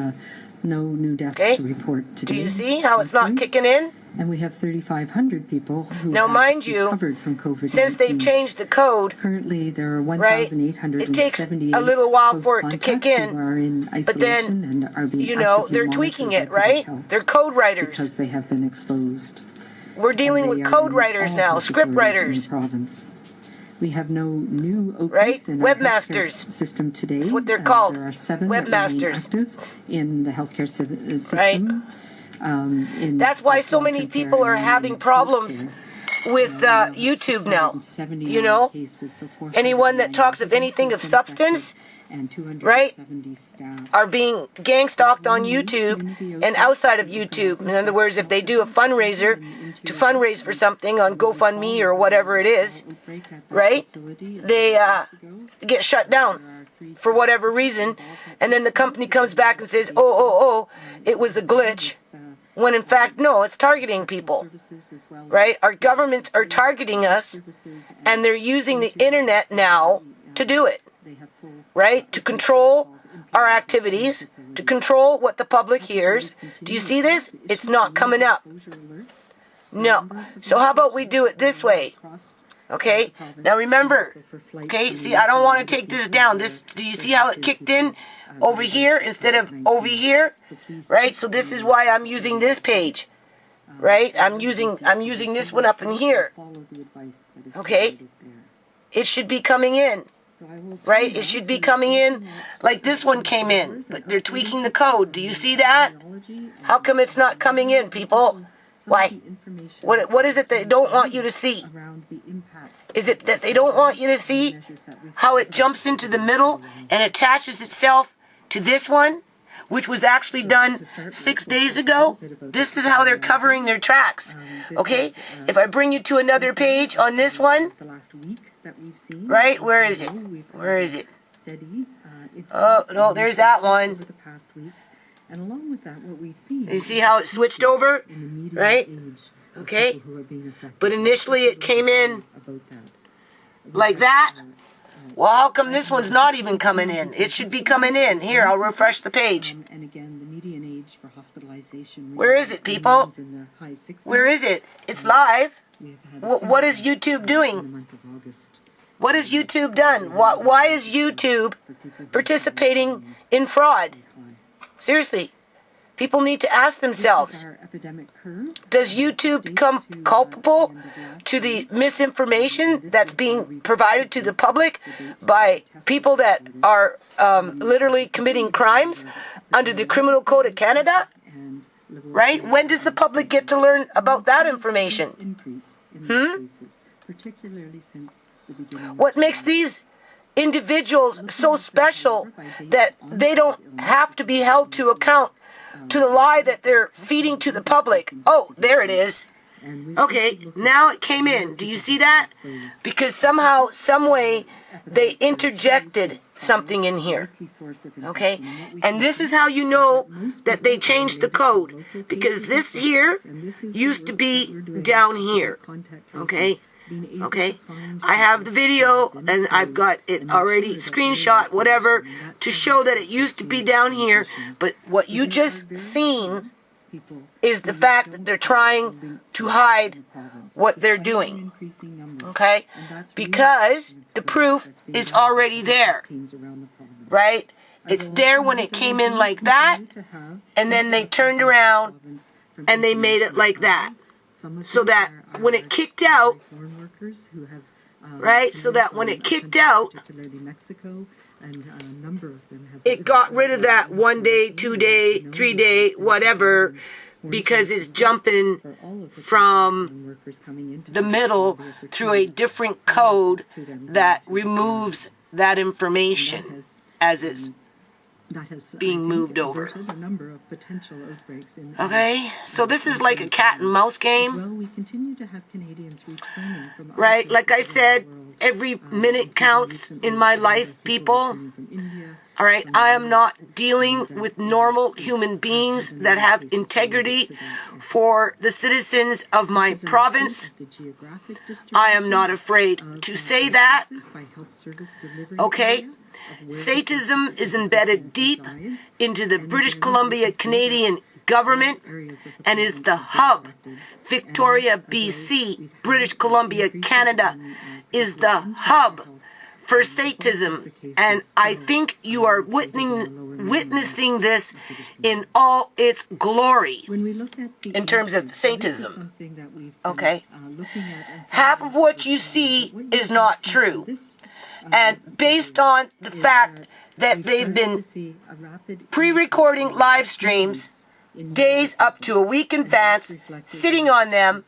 no new deaths to report today. Do you see how it's not kicking in? And we have 3,500 people who now, have mind you, recovered from COVID-19. Since they've changed the code, currently there are 1,878 it takes a little while for it to kick in. But then, and are being they're tweaking it, right? They're code writers. Because they have been exposed. We're dealing with code writers now, script writers. Province. We have no new outbreaks in our healthcare system today. That's what they're called. There are 7 webmasters active in the healthcare system. Right. That's why so many people are having problems with YouTube now. You know, anyone that talks of anything of substance, right, are being gang stalked on YouTube and outside of YouTube. In other words, if they do a fundraiser to fundraise for something on GoFundMe or whatever it is, right, they get shut down for whatever reason, and then the company comes back and says, oh, it was a glitch. when in fact, no, it's targeting people, right? Our governments are targeting us, and they're using the internet now to do it, right? To control our activities, to control what the public hears. Do you see this? It's not coming up. No. So how about we do it this way? Okay, now remember, okay, see, I don't want to take this down. Do you see how it kicked in over here instead of over here? Right? So this is why I'm using this page. Right? I'm using this one up in here. Okay? It should be coming in. Right? It should be coming in like this one came in, but they're tweaking the code. Do you see that? How come it's not coming in, people? Why? What is it they don't want you to see? Is it that they don't want you to see how it jumps into the middle and attaches itself to this one, which was actually done 6 days ago? This is how they're covering their tracks. Okay? If I bring you to another page on this one, right? Where is it? Where is it? Oh, no, there's that one. And along with that, what we've seen, you see how it switched over, right? Okay, but initially it came in like that. Well, how come this one's not even coming in? It should be coming in. Here, I'll refresh the page. And again, the median age for hospitalization. Where is it, people? Where is it? It's live. What is YouTube doing? What has YouTube done? Why is YouTube participating in fraud? Seriously, people need to ask themselves, does YouTube become culpable to the misinformation that's being provided to the public by people that are literally committing crimes under the Criminal Code of Canada? Right? When does the public get to learn about that information? What makes these individuals so special that they don't have to be held to account to the lie that they're feeding to the public? Oh, there it is. Okay, now it came in. Do you see that? Because somehow, some way, they interjected something in here. Okay? And this is how you know that they changed the code. Because this here used to be down here. Okay? Okay, I have the video and I've got it already screenshot, whatever, to show that it used to be down here. But what you just seen is the fact that they're trying to hide what they're doing. Okay, because the proof is already there. Right? It's there when it came in like that, and then they turned around and they made it like that. So that when it kicked out, right, so that when it kicked out, it got rid of that 1 day, 2 day, 3 day, whatever, because it's jumping from the middle through a different code that removes that information as it's being moved over. Okay, so this is like a cat and mouse game. Right, like I said, every minute counts in my life, people. All right, I am not dealing with normal human beings that have integrity for the citizens of my province. I am not afraid to say that. Okay? Satanism is embedded deep into the British Columbia Canadian government and is the hub. Victoria, BC, British Columbia, Canada is the hub for Satanism, and I think you are witnessing this in all its glory in terms of Satanism. Okay? Half of what you see is not true. And based on the fact that they've been pre-recording live streams days up to a week in advance, sitting on them,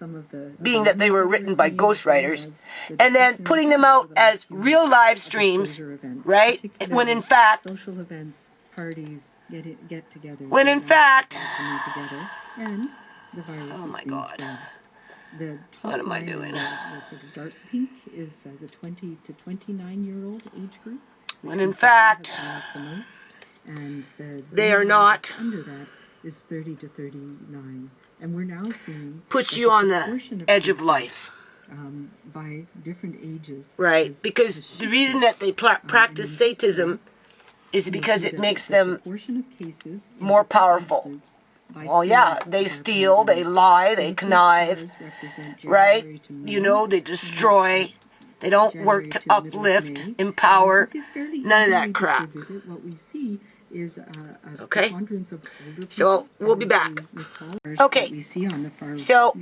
being that they were written by ghostwriters, and then putting them out as real live streams, right? When in fact, oh my God. What am I doing? The dark pink is the 20 to 29-year-old age group. When in fact, they are not. Under that is 30 to 39. And we're now seeing... Puts you on the edge of life. By different ages. Right, because the reason that they practice sadism is because it makes them more powerful. Well, yeah, they steal, they lie, they connive, right? You know, they destroy. They don't work to uplift, empower, none of that crap. Okay, so we'll be back. Okay, so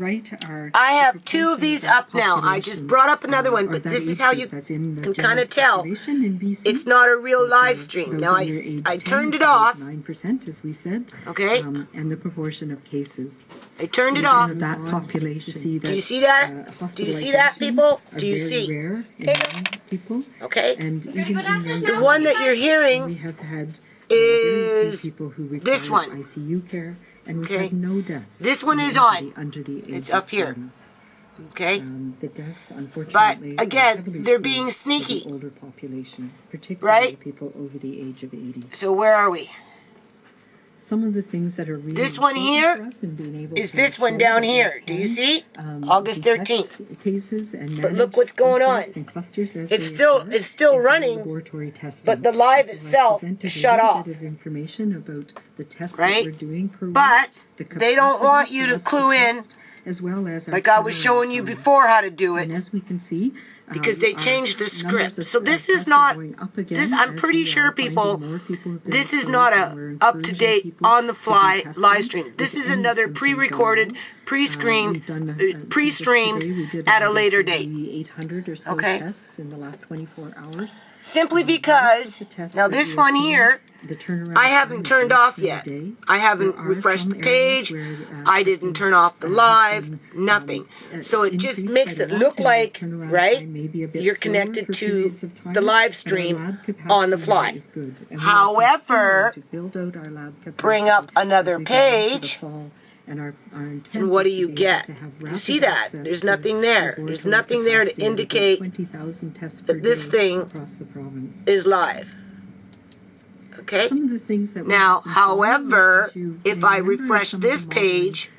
I have 2 of these up now. I just brought up another one, but this is how you can kind of tell it's not a real live stream. Now, I turned it off. 9%, as we said. Okay. And the proportion of cases. I turned it off. That population. Do you see that? Do you see that, people? Do you see? People. Okay. And even the one that you're hearing we have had is people who require this one. ICU care, and we've had no deaths. This one is on. Under the age it's up here. Okay. The deaths, unfortunately, but again, they're being sneaky. The older population, particularly right? people over the age of 80. So where are we? Some of the things that are really this one here is this one down here. Do you see? August 13th. Cases and but look what's going on. It's still running, but the live itself is shut off. Information about the tests right? that we're doing per but week, they don't want you to clue in, as well as like I was showing you before how to do it. And as we can see, because they changed the script. So this is not, this, I'm pretty sure people, this is not a up-to-date, on-the-fly live stream. This is another pre-recorded, pre-streamed at a later date. 800 or so okay. tests in the last 24 hours. Simply because, now this one here, I haven't turned off yet. I haven't refreshed the page. I didn't turn off the live, nothing. So it just makes it look like, right, you're connected to the live stream on the fly. However, bring up another page, and what do you get? You see that? There's nothing there. There's nothing there to indicate that this thing is live. Okay. Now, however, if I refresh this page,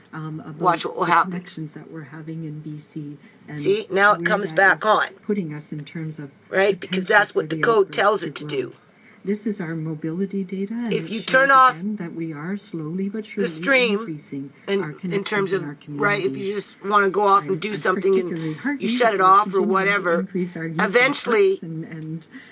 watch what will happen. That we're having in BC. And see, now it comes back on. Putting us in terms of right, because that's what the code tells it to do. This is our mobility data. And if you turn off that we are slowly but surely the stream, increasing in terms of, right, if you just want to go off and do something and you shut it off or whatever, eventually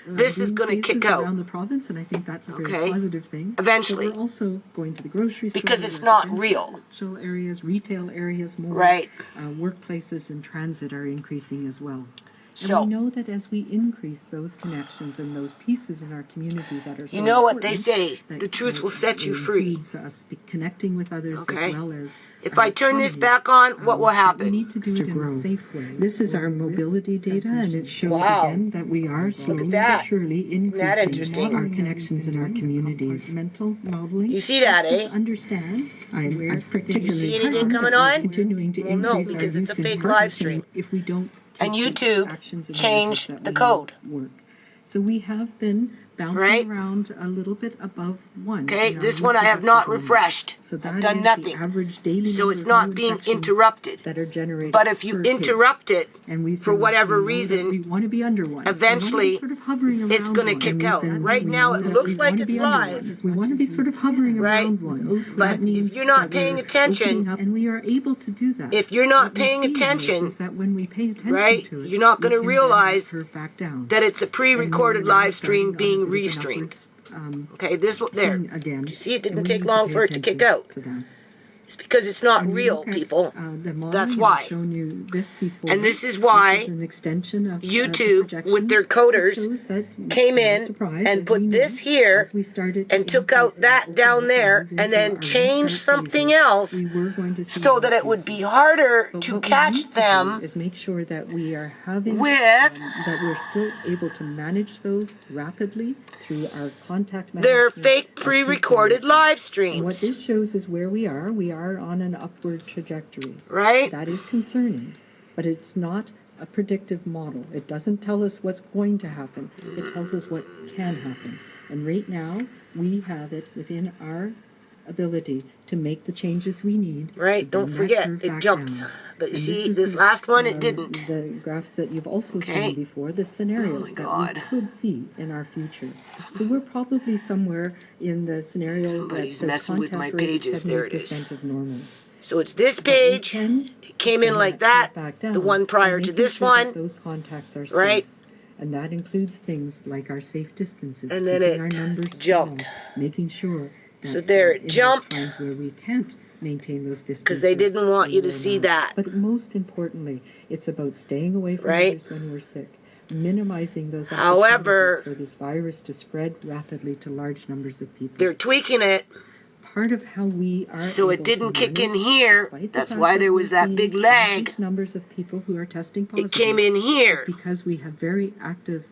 this is going to kick out. Around the province, and I think that's a very positive thing. Eventually. But we're also going to the grocery store. Because it's not real. Areas, retail areas more. Right. Workplaces and transit are increasing as well. So, and we know that as we increase those connections and those pieces in our community that are so you know what they say, the truth will set you free. Us connecting with others as well as if I turn this back on, what will happen? We need to do it in a safe way. This is our mobility data, and it shows again that we are slowly but surely increasing our connections in our communities. Mental modeling. You see that, eh? Understand. I'm particularly. You see anything coming on? Continuing to no, because it's a fake live stream. If we don't. And YouTube changed the code. So we have been bouncing around a little bit above 1. Okay, this one I have not refreshed. So I've done nothing. So it's not being interrupted. That are generated but if you interrupt it, for whatever reason, we want to be under 1. Eventually, it's going to kick out. Right now, it looks like it's live. We want to be sort of hovering around 1. But if you're not paying attention, and we are able to do that. If you're not paying attention, that when we pay attention to it, you're not going to realize that it's a pre-recorded live stream being restreamed. Okay, this one there. You see, it didn't take long for it to kick out. It's because it's not real, people. That's why. And this is why YouTube, with their coders, came in and put this here and took out that down there and then changed something else so that it would be harder to catch them is make sure that we are having with that we're still able to manage those rapidly through our contact management. They're fake pre-recorded live streams. And what this shows is where we are. We are on an upward trajectory. Right. That is concerning, but it's not a predictive model. It doesn't tell us what's going to happen. It tells us what can happen. And right now, we have it within our ability to make the changes we need. Right, don't forget, it jumps. But you see, this last one, it didn't. The graphs that you've also seen before, the scenarios that we could see in our future. So we're probably somewhere in the scenario Somebody's that messing with my pages. There it is. of normal. So it's this page. It came in like that. The one prior to this one. Those contacts are safe. Right. And that includes things like our safe distances, and then keeping it our numbers jumped. small, making sure that So there it in jumped. those times where we can't maintain those distances. Because they didn't want you to see that. But most importantly, it's about staying away from others when we're sick, minimizing those However, for this virus to spread rapidly to large numbers of people. They're tweaking it. Part of how we are so it didn't kick in here. That's why there was that big lag. Numbers of people who are testing positive. It came in here. Because we have very active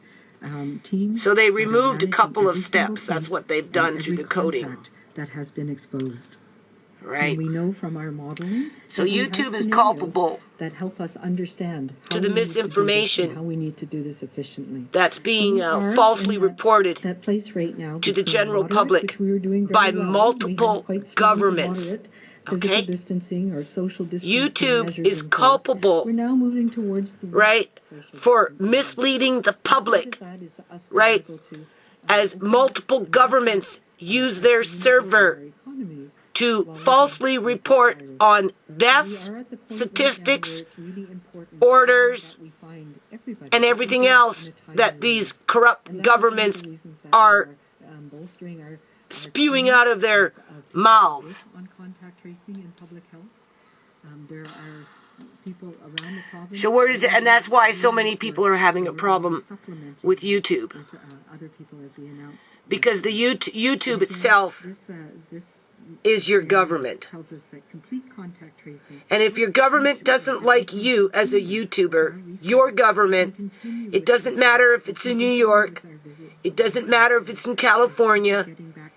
teams. So they removed a couple of steps. That's what they've done through the coding. That has been exposed. Right. And we know from our modeling. So YouTube is culpable that help us understand to the misinformation how we need to do this efficiently. That's being falsely reported that place right now to the general public by multiple governments. Okay? Distancing or social distancing YouTube is culpable, we're now moving towards the right, for misleading the public, right, as multiple governments use their server to falsely report on deaths, statistics, orders, and everything else that these corrupt governments are spewing out of their mouths. On contact tracing and public health, there are people around the province. So where is it? And that's why so many people are having a problem with YouTube. Other people, as we announced, because the YouTube itself is your government. And if your government doesn't like you as a YouTuber, your government, it doesn't matter if it's in New York, it doesn't matter if it's in California,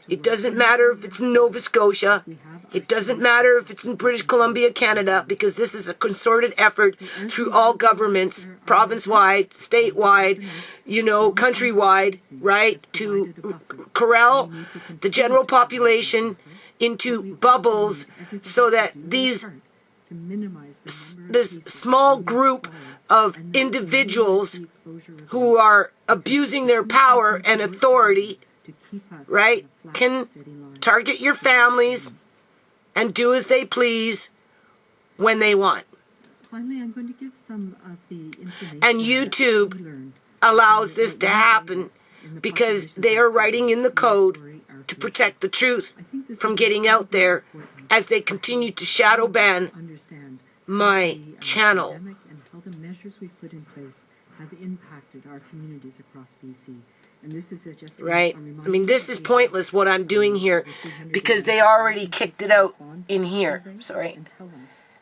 it doesn't matter if it's in Nova Scotia, it doesn't matter if it's in British Columbia, Canada, because this is a concerted effort through all governments, province-wide, statewide, countrywide, right, to corral the general population into bubbles so that this small group of individuals who are abusing their power and authority, right, can target your families and do as they please when they want. Finally, I'm going to give some of the information. And YouTube allows this to happen because they are writing in the code to protect the truth from getting out there as they continue to shadow ban my channel. And how the measures we've put in place have impacted our communities across BC. And this is just right. I mean, this is pointless what I'm doing here because they already kicked it out in here. Sorry.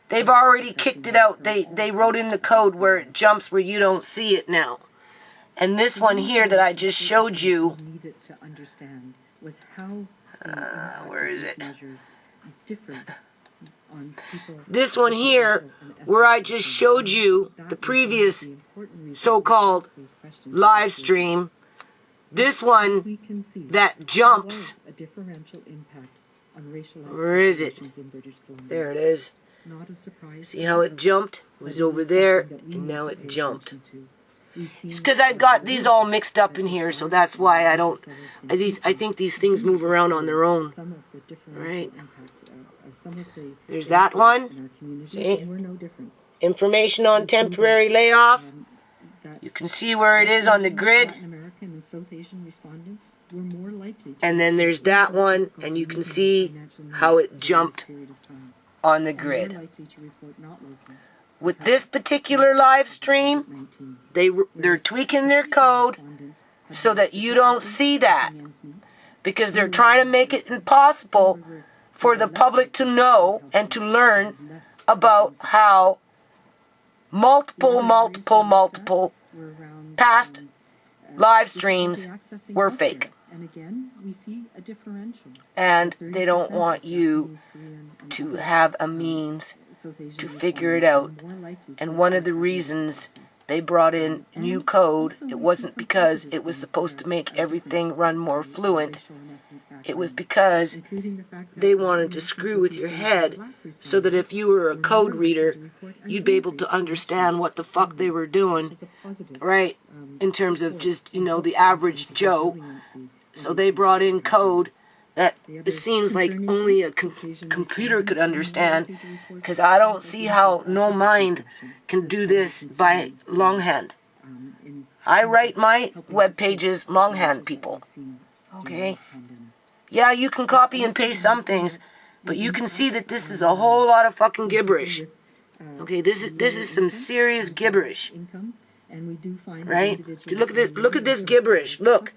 They've already kicked it out. They wrote in the code where it jumps where you don't see it now. And this one here that I just showed you, where is it? This one here, where I just showed you the previous so-called live stream, this one that jumps, where is it? There it is. See how it jumped? It was over there, and now it jumped. It's because I got these all mixed up in here, so that's why I don't. I think these things move around on their own. Right? There's that one. See? Information on temporary layoff. You can see where it is on the grid. And then there's that one, and you can see how it jumped on the grid. With this particular live stream, they're tweaking their code so that you don't see that, because they're trying to make it impossible for the public to know and to learn about how multiple past live streams were fake. And they don't want you to have a means to figure it out. And one of the reasons they brought in new code, it wasn't because it was supposed to make everything run more fluent. It was because they wanted to screw with your head so that if you were a code reader, you'd be able to understand what the fuck they were doing, right? In terms of just, you know, the average Joe. So they brought in code that it seems like only a computer could understand, because I don't see how no mind can do this by longhand. I write my web pages longhand, people. Okay? Yeah, you can copy and paste some things, but you can see that this is a whole lot of fucking gibberish. Okay, this is some serious gibberish. Right? Look at this gibberish. Look.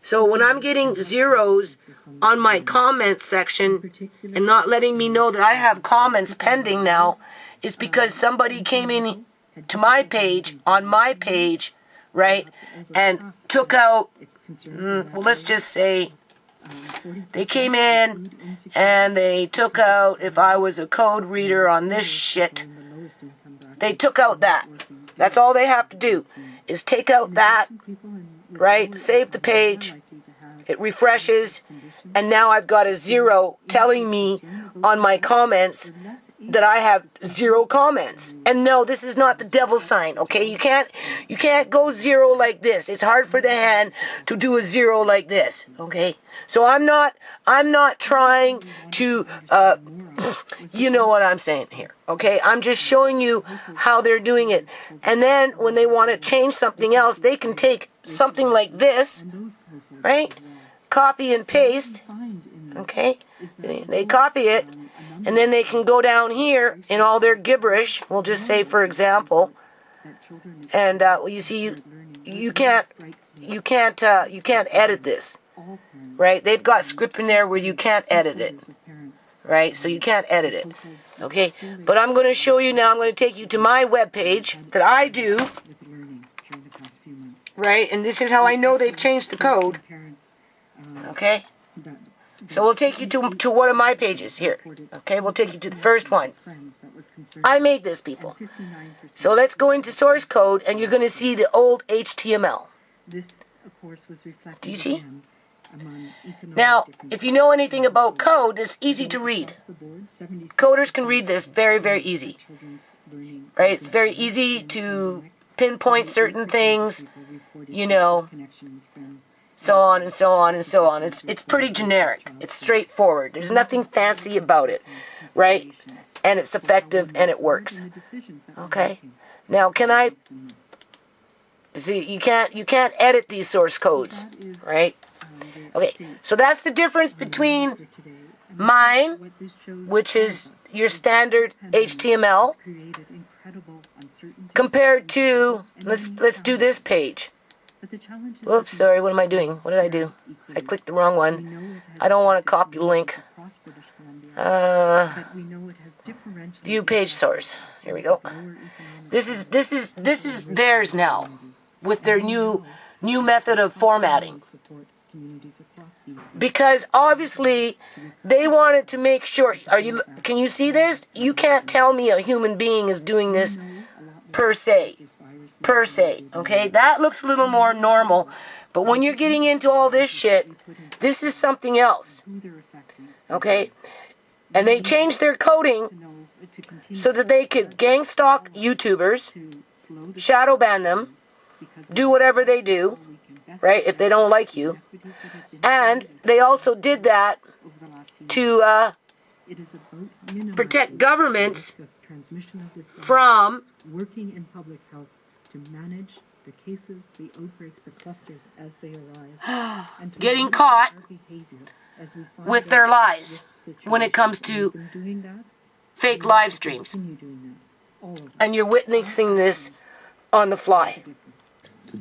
So when I'm getting zeros on my comments section and not letting me know that I have comments pending now, is because somebody came in to my page, on my page, right, and took out, well, let's just say, they came in and they took out, if I was a code reader on this shit, they took out that. That's all they have to do, is take out that, right, save the page, it refreshes, and now I've got a 0 telling me on my comments that I have 0 comments. And no, this is not the devil sign, okay? You can't go 0 like this. It's hard for the hand to do a 0 like this, okay? So I'm not trying to, you know what I'm saying here, okay? I'm just showing you how they're doing it. And then when they want to change something else, they can take something like this, right? Copy and paste, okay? They copy it, and then they can go down here in all their gibberish. We'll just say, for example, and you see, you can't edit this, right? They've got script in there where you can't edit it, right? So you can't edit it, okay? But I'm going to show you now. I'm going to take you to my webpage that I do, right? And this is how I know they've changed the code, okay? So we'll take you to one of my pages here. Okay, we'll take you to the first one. I made this, people. So let's go into source code, and you're going to see the old HTML. Do you see? Now, if you know anything about code, it's easy to read. Coders can read this very, very easy. Right? It's very easy to pinpoint certain things, you know, so on and so on and so on. It's pretty generic. It's straightforward. There's nothing fancy about it, right? And it's effective and it works. Okay? Now, can I see, you can't edit these source codes, right? Okay. So that's the difference between mine, which is your standard HTML, compared to, let's do this page. Whoops, sorry, what am I doing? What did I do? I clicked the wrong one. I don't want to copy link. View page source. Here we go. This is theirs now, with their new method of formatting. Because obviously they wanted to make sure. Can you see this? You can't tell me a human being is doing this per se, okay? That looks a little more normal, but when you're getting into all this shit, this is something else, okay? And they changed their coding so that they could gang stalk YouTubers, shadow ban them, do whatever they do, right, if they don't like you. And they also did that to protect governments from working in public health to manage the cases, the outbreaks, the clusters as they arise, and getting caught with their lies when it comes to fake live streams. And you're witnessing this on the fly.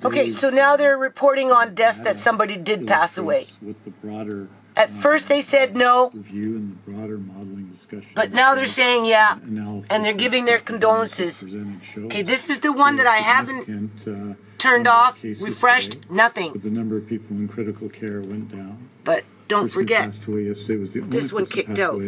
Okay, so now they're reporting on deaths that somebody did pass away. At first they said no, but now they're saying yeah, and they're giving their condolences. Okay, this is the one that I haven't turned off, refreshed, nothing. The number of people in critical care went down. But don't forget, this one kicked out.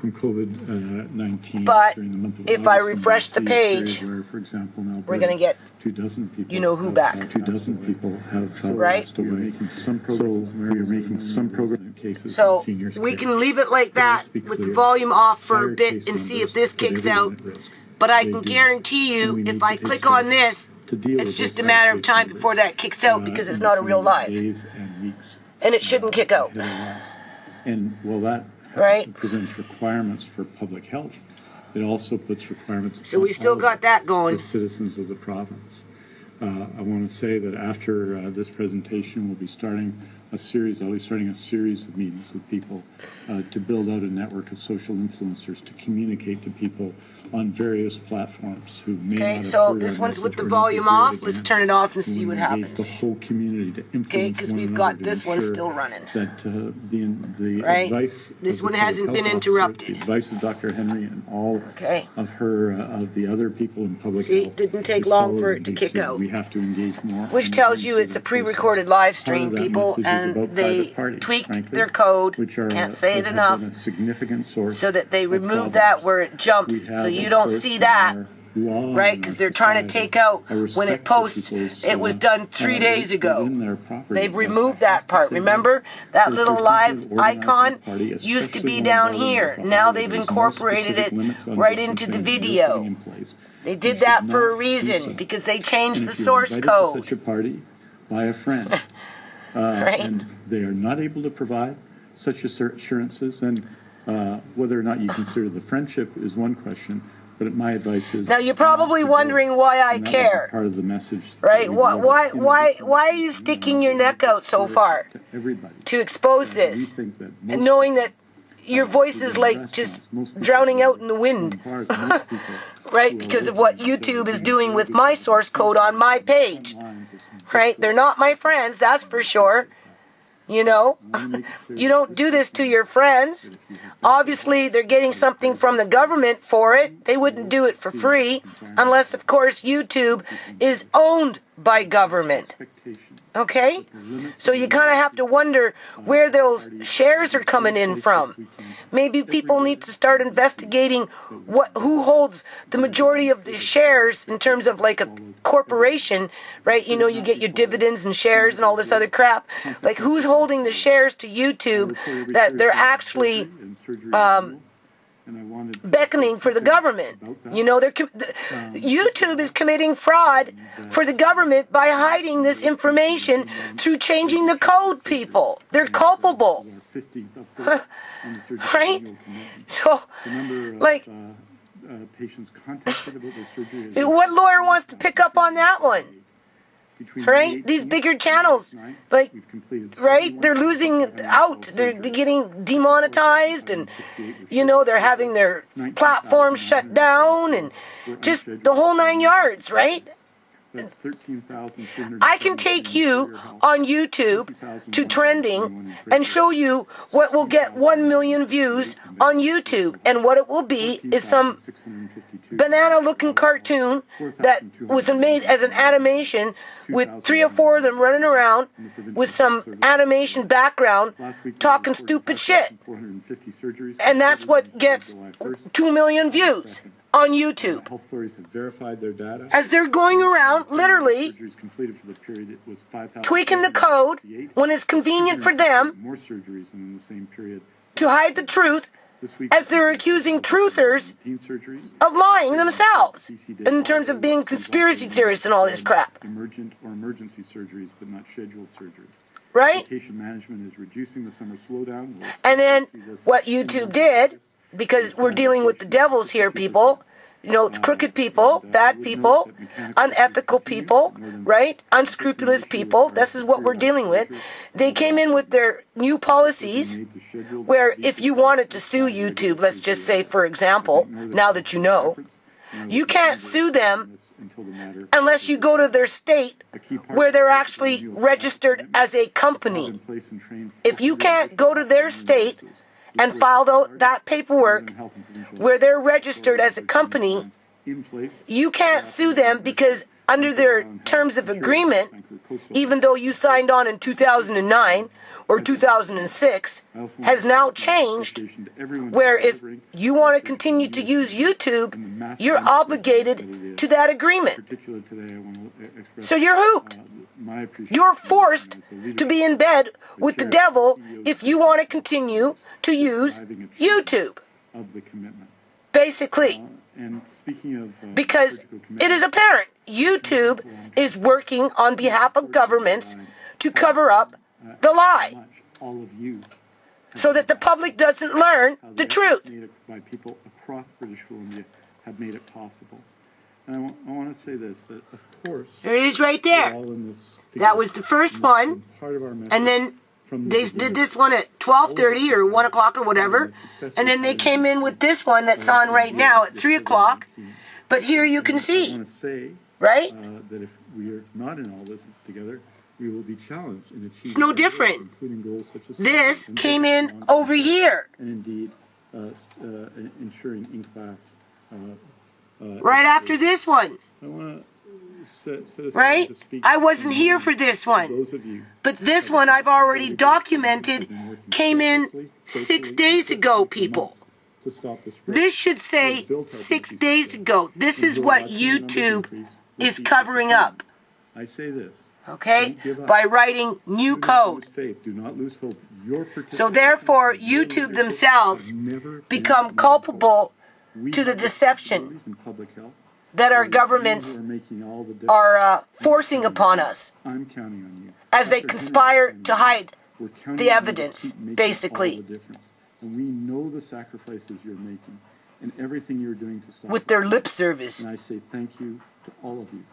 From COVID-19 but during the month of if August, I refresh the page, where, for example, in Alberta, we're going to get 24 people, you know who back. 24 people have right? passed away. So we are making some progress. cases So in seniors' we care. can leave it like that with the volume off for a bit and see if this kicks out. But I can guarantee you, if I click on this, it's just a matter of time before that kicks out because it's not a real live. And it shouldn't kick out. And while that right? presents requirements for public health, it also puts requirements. So we still got that going. The citizens of the province. I want to say that after this presentation, we'll be starting a series. I'll be starting a series of meetings with people to build out a network of social influencers to communicate to people on various platforms who may not have so heard this our one's with the message or need to volume hear it off. again. Let's turn it off and We see what wanna engage happens. the whole community to influence Because one we've another got to this one ensure still running. That the Right? advice This of the one public hasn't health been officer, interrupted. the advice of Dr. Henry and all Okay. of the other people in public See, health. it didn't take is long followed for in it to big kick C. out. We have to engage more. Which and tells more you into it's a that process. pre-recorded live Part stream, of that people, message is and about they private parties, tweaked frankly, their code. which are, Can't say it have enough. been a significant source So that they of remove problems. that where it We jumps, have so you a don't court see and that. our law Right, and because our they're trying to society take out a when respect it for posts. people's, It was done 3 days rights ago. within their property. They've But removed I have that to part. say Remember that that for little persons live who organize icon a party, used to especially be one down involving here. alcohol, Now where they've there's no incorporated specific it limits on right into distancing the that you're putting video. in place. They You did should that for a not do reason so. because they changed And the if you're source invited to code. such a party by a friend, Right? and they are not able to provide such assurances, then whether or not you consider the friendship is one question. But my advice is Now you're probably wondering why I and that was care. part of the message. Right? Why are you sticking your neck out so far To everybody. to expose We this? think that And most knowing that your voice is like just drowning out in the wind, right? Because of what YouTube is doing with my source code on my page, right? They're not my friends, that's for sure. You know, you don't do this to your friends. Obviously, they're getting something from the government for it. They wouldn't do it for free unless, of course, YouTube is owned by government. Okay? So you kind of have to wonder where those shares are coming in from. Maybe people need to start investigating who holds the majority of the shares in terms of like a corporation, right? You know, you get your dividends and shares and all this other crap. Like who's holding the shares to YouTube that they're actually beckoning for the government. You know, YouTube is committing fraud for the government by hiding this information through changing the code, people. They're culpable. Right? So, like, what lawyer wants to pick up on that one? Right? These bigger channels, like, right? They're losing out. They're getting demonetized and, you know, they're having their platforms shut down and just the whole 9 yards, right? I can take you on YouTube to trending and show you what will get 1 million views on YouTube. And what it will be is some banana-looking cartoon that was made as an animation with 3 or 4 of them running around with some animation background talking stupid shit. And that's what gets 2 million views on YouTube. Health authorities have verified their data. As they're going around, literally, tweaking the code when it's convenient for them More surgeries than in the same period. to hide the truth, as they're accusing truthers of lying themselves in terms of being conspiracy theorists and all this crap. Emergent or emergency surgeries, but not scheduled surgeries. Right? Medication management is reducing the summer slowdown. And then what YouTube did, because we're dealing with the devils here, people, you know, crooked people, bad people, unethical people, right? Unscrupulous people. This is what we're dealing with. They came in with their new policies where if you wanted to sue YouTube, let's just say, for example, now that you know, you can't sue them unless you go to their state where they're actually registered as a company. If you can't go to their state and file that paperwork where they're registered as a company, you can't sue them because under their terms of agreement, even though you signed on in 2009, or 2006 has now changed, where if you want to continue to use YouTube, you're obligated to that agreement. So you're hooped. You're forced to be in bed with the devil if you want to continue to use YouTube. Basically. Because it is apparent YouTube is working on behalf of governments to cover up the lie, so that the public doesn't learn the truth. By people across British Columbia have made it possible. And I want to say this, that of course... There it is right there. That was the first one, and then they did this one at 12:30 or 1 o'clock or whatever, and then they came in with this one that's on right now at 3 o'clock, but here you can see, right? That if we are not in all this together, we will be challenged in achieving... It's no different. This came in over here. And indeed, ensuring in-class... right after this one. I want to right? I wasn't here for this one. But this one I've already documented came in 6 days ago, people. This should say 6 days ago. This is what YouTube is covering up. I say this. Okay? By writing new code. So therefore, YouTube themselves become culpable to the deception that our governments are forcing upon us as they conspire to hide the evidence, basically, and we know the sacrifices you're making and everything you're doing to stop with their lip service. And I say thank you to all of you.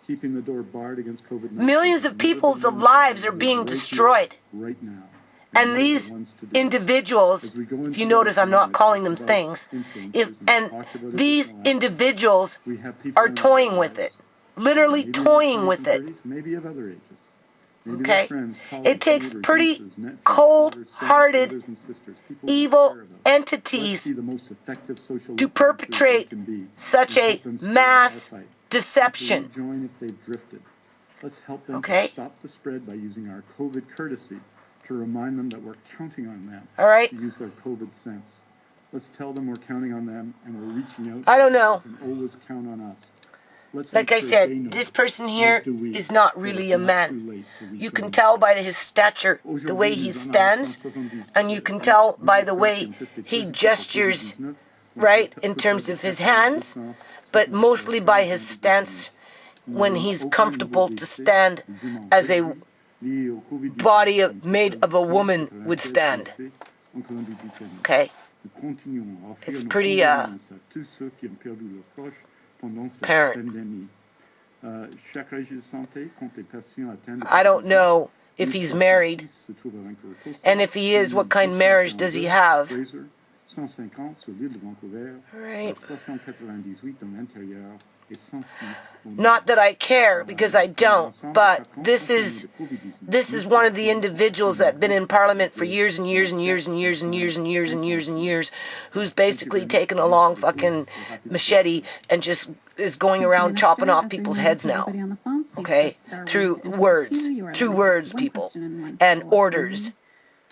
Keeping the door barred against COVID-19. Millions of people's lives are being destroyed. Right now. And these individuals, if you notice I'm not calling them things, these individuals are toying with it. Literally toying with it. Maybe of other ages. Okay? It takes pretty cold-hearted, evil entities to perpetrate such a mass deception. Let's help them to stop the spread by using our COVID courtesy to remind them that we're counting on them to use their COVID sense. Let's tell them we're counting on them and we're reaching out. I don't know. And always count on us. Like I said, this person here is not really a man. You can tell by his stature, the way he stands, and you can tell by the way he gestures, right, in terms of his hands, but mostly by his stance when he's comfortable to stand as a body made of a woman would stand. Okay? It's pretty apparent. I don't know if he's married, and if he is, what kind of marriage does he have? Right. Not that I care, because I don't, but this is one of the individuals that have been in Parliament for years and years and years and years and years and years and years and years, who's basically taken a long fucking machete and just is going around chopping off people's heads now. Okay? Through words, people, and orders.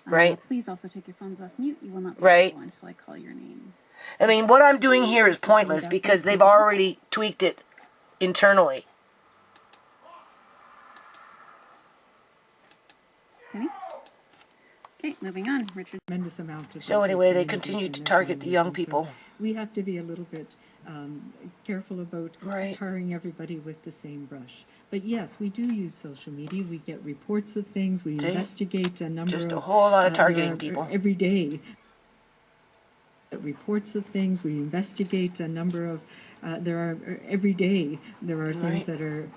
Right? Please also take your phones off mute. You will not be right until I call your name. I mean, what I'm doing here is pointless because they've already tweaked it internally. Okay, moving on. Richard. Tremendous amount of so anyway, they continue to target the young people. We have to be a little bit careful about tarring everybody with the same brush. But yes, we do use social media. We get reports of things. We investigate a number just a whole lot of targeting people every day. Reports of things. We investigate a number of. Every day there are things that are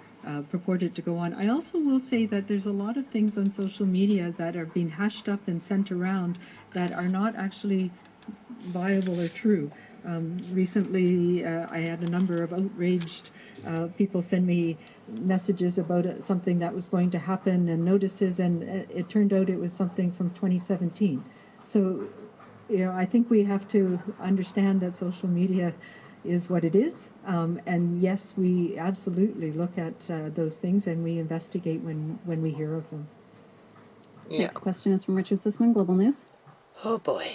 purported to go on. I also will say that there's a lot of things on social media that are being hashed up and sent around that are not actually viable or true. Recently, I had a number of outraged people send me messages about something that was going to happen and notices, and it turned out it was something from 2017. So, I think we have to understand that social media is what it is, and yes, we absolutely look at those things and we investigate when we hear of them. Yeah. Next question is from Richard Sisman, Global News. Oh, boy.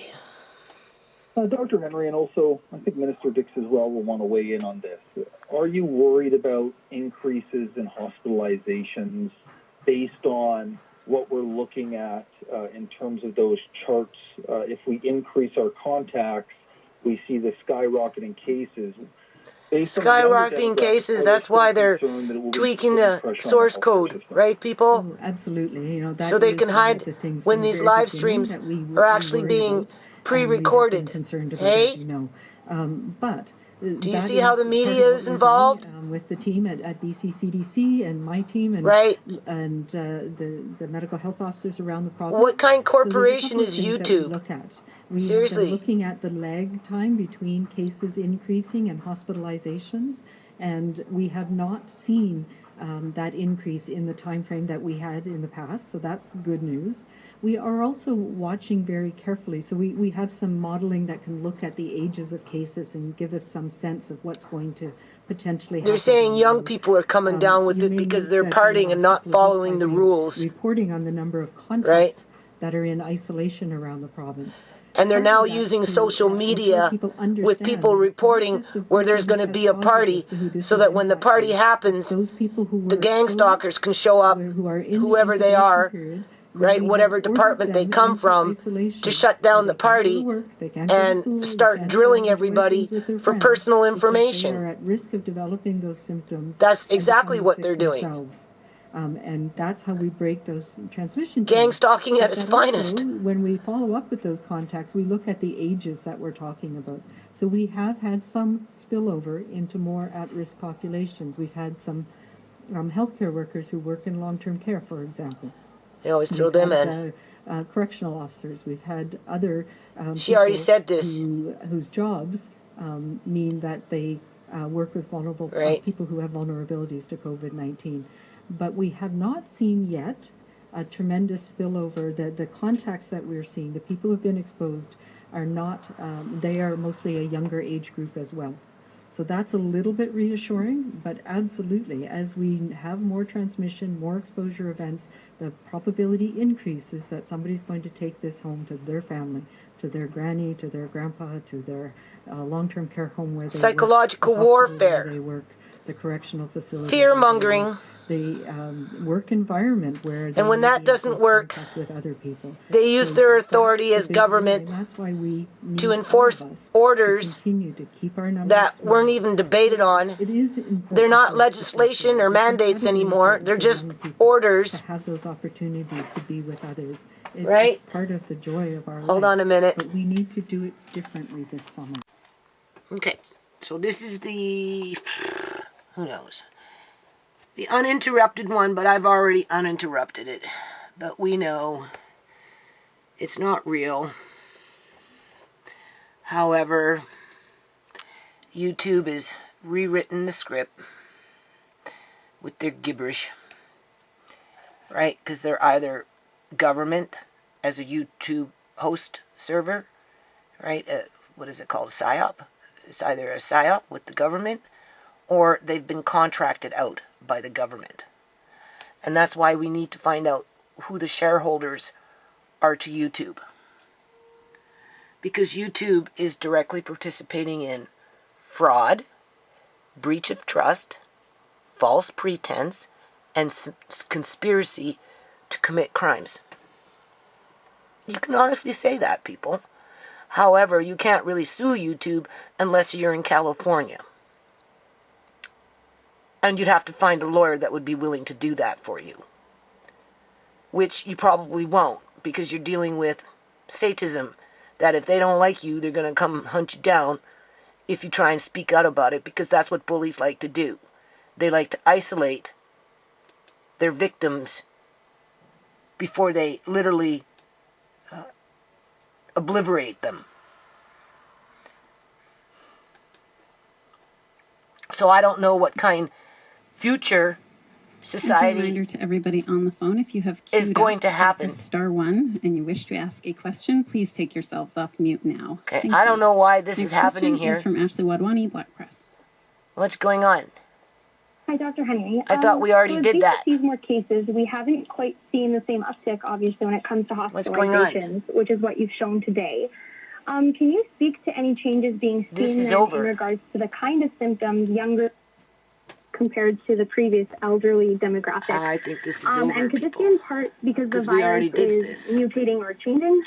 Dr. Henry, and also I think Minister Dix as well will want to weigh in on this. Are you worried about increases in hospitalizations based on what we're looking at in terms of those charts? If we increase our contacts, we see the skyrocketing cases. Skyrocketing cases, that's why they're tweaking the source code, right, people? Oh, absolutely. You know, that so they is can one hide of the things when from the these very live beginning streams that we are actually worry being about, pre-recorded. and we have been concerned about, Hey? as you know. But do you that see how the is media part of is what we're involved? doing, with the team at BCCDC and my team and right. and the medical health officers around the province. What kind of So there's a corporation couple of is things that YouTube? we look at. We Seriously. have been looking at the lag time between cases increasing and hospitalizations, and we have not seen that increase in the time frame that we had in the past, so that's good news. We are also watching very carefully, so we have some modeling that can look at the ages of cases and give us some sense of what's going to potentially happen. They're saying young people are coming down with it because they're partying and not following the rules. Reporting on the number of contacts right. that are in isolation around the province. And they're now using social media with people reporting where there's going to be a party so that when the party happens, the gang stalkers can show up, whoever they are, right, whatever department they come from, to shut down the party and start drilling everybody for personal information. They are at risk of developing those symptoms. That's exactly what they're doing. And that's how we break those transmission gang chains. stalking at its finest. Also, when we follow up with those contacts, we look at the ages that we're talking about. So we have had some spillover into more at-risk populations. We've had some healthcare workers who work in long-term care, for example. They always throw them in. Correctional officers. We've had other she already said this. Whose jobs mean that they work with vulnerable people who have vulnerabilities to COVID-19. But we have not seen yet a tremendous spillover. The contacts that we're seeing, the people who have been exposed, are not, they are mostly a younger age group as well. So that's a little bit reassuring, but absolutely, as we have more transmission, more exposure events, the probability increases that somebody's going to take this home to their family, to their granny, to their grandpa, to their long-term care home where they psychological work, warfare, where they work, the correctional facility, fear-mongering, the work environment where and when that doesn't work, with other people. They use their authority as government that's why we to enforce orders to keep our that weren't even debated on. They're not legislation or mandates anymore. They're just orders. To have those opportunities to be with others. Right? It's part of the joy of our life. Hold on a minute. But we need to do it differently this summer. Okay. So this is the, who knows, the uninterrupted one, but I've already uninterrupted it. But we know it's not real. However, YouTube has rewritten the script with their gibberish, right? Because they're either government as a YouTube host server, right? What is it called? PSYOP? It's either a PSYOP with the government, or they've been contracted out by the government. And that's why we need to find out who the shareholders are to YouTube. Because YouTube is directly participating in fraud, breach of trust, false pretense, and conspiracy to commit crimes. You can honestly say that, people. However, you can't really sue YouTube unless you're in California. And you'd have to find a lawyer that would be willing to do that for you. Which you probably won't, because you're dealing with statism, that if they don't like you, they're going to come hunt you down if you try and speak out about it, because that's what bullies like to do. They like to isolate their victims before they literally obliterate them. So I don't know what kind future society As a reminder to everybody on the phone, if you have is going to happen. *1 and you wish to ask a question, please take yourselves off mute now. Okay, I don't know why this is happening here. From Ashley Wadwani, Black Press. What's going on? Hi, Dr. Henry. I thought we already did that. These more cases, we haven't quite seen the same uptick, obviously, when it comes to hospitalizations, which is what you've shown today. Can you speak to any changes being seen in regards to the kind of symptoms younger compared to the previous elderly demographic? I think this is over, and could this be in part because the we already virus did is mutating or changing?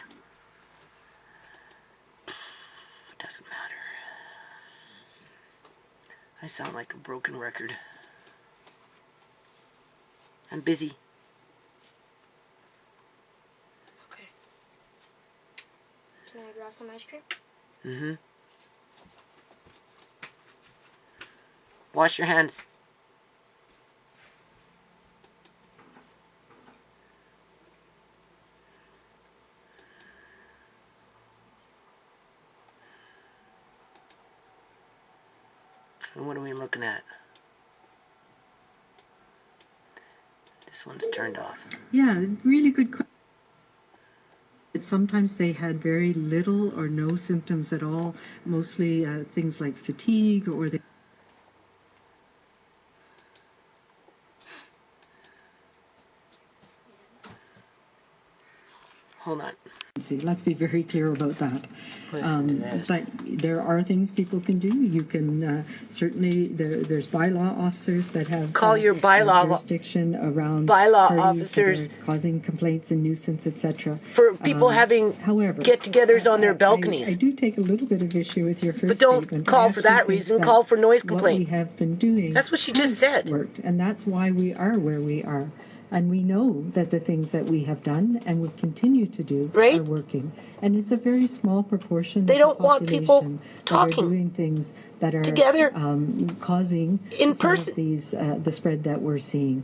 Doesn't matter. I sound like a broken record. I'm busy. Okay. Can I grab some ice cream? Mm-hmm. Wash your hands. And what are we looking at? This one's turned off. Yeah, really good question. Sometimes they had very little or no symptoms at all, mostly things like fatigue or they... Hold on. See, let's be very clear about that. But there are things people can do. You can certainly there's bylaw officers that have call your bylaw jurisdiction around bylaw officers causing complaints and nuisance, etc. For people having get-togethers on their balconies. I do take a little bit of issue with your first but don't statement. call for that reason. Call for noise complaint. What we have been doing. That's what she just said. Worked, and that's why we are where we are. And we know that the things that we have done and would continue to do are working. And it's a very small proportion. They don't want people talking, doing things that are together, causing in person of these the spread that we're seeing.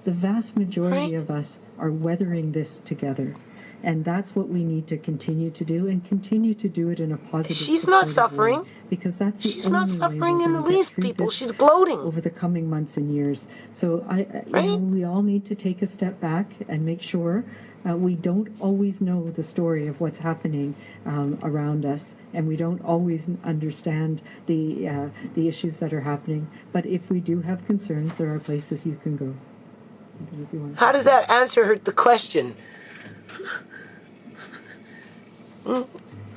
The vast majority of us are weathering this together. And that's what we need to continue to do, and continue to do it in a positive. She's not suffering. Way, because that's the she's only not suffering way in the least, people. She's gloating over the coming months and years. So you know, we all need to take a step back and make sure we don't always know the story of what's happening around us, and we don't always understand the issues that are happening. But if we do have concerns, there are places you can go. How does that answer the question?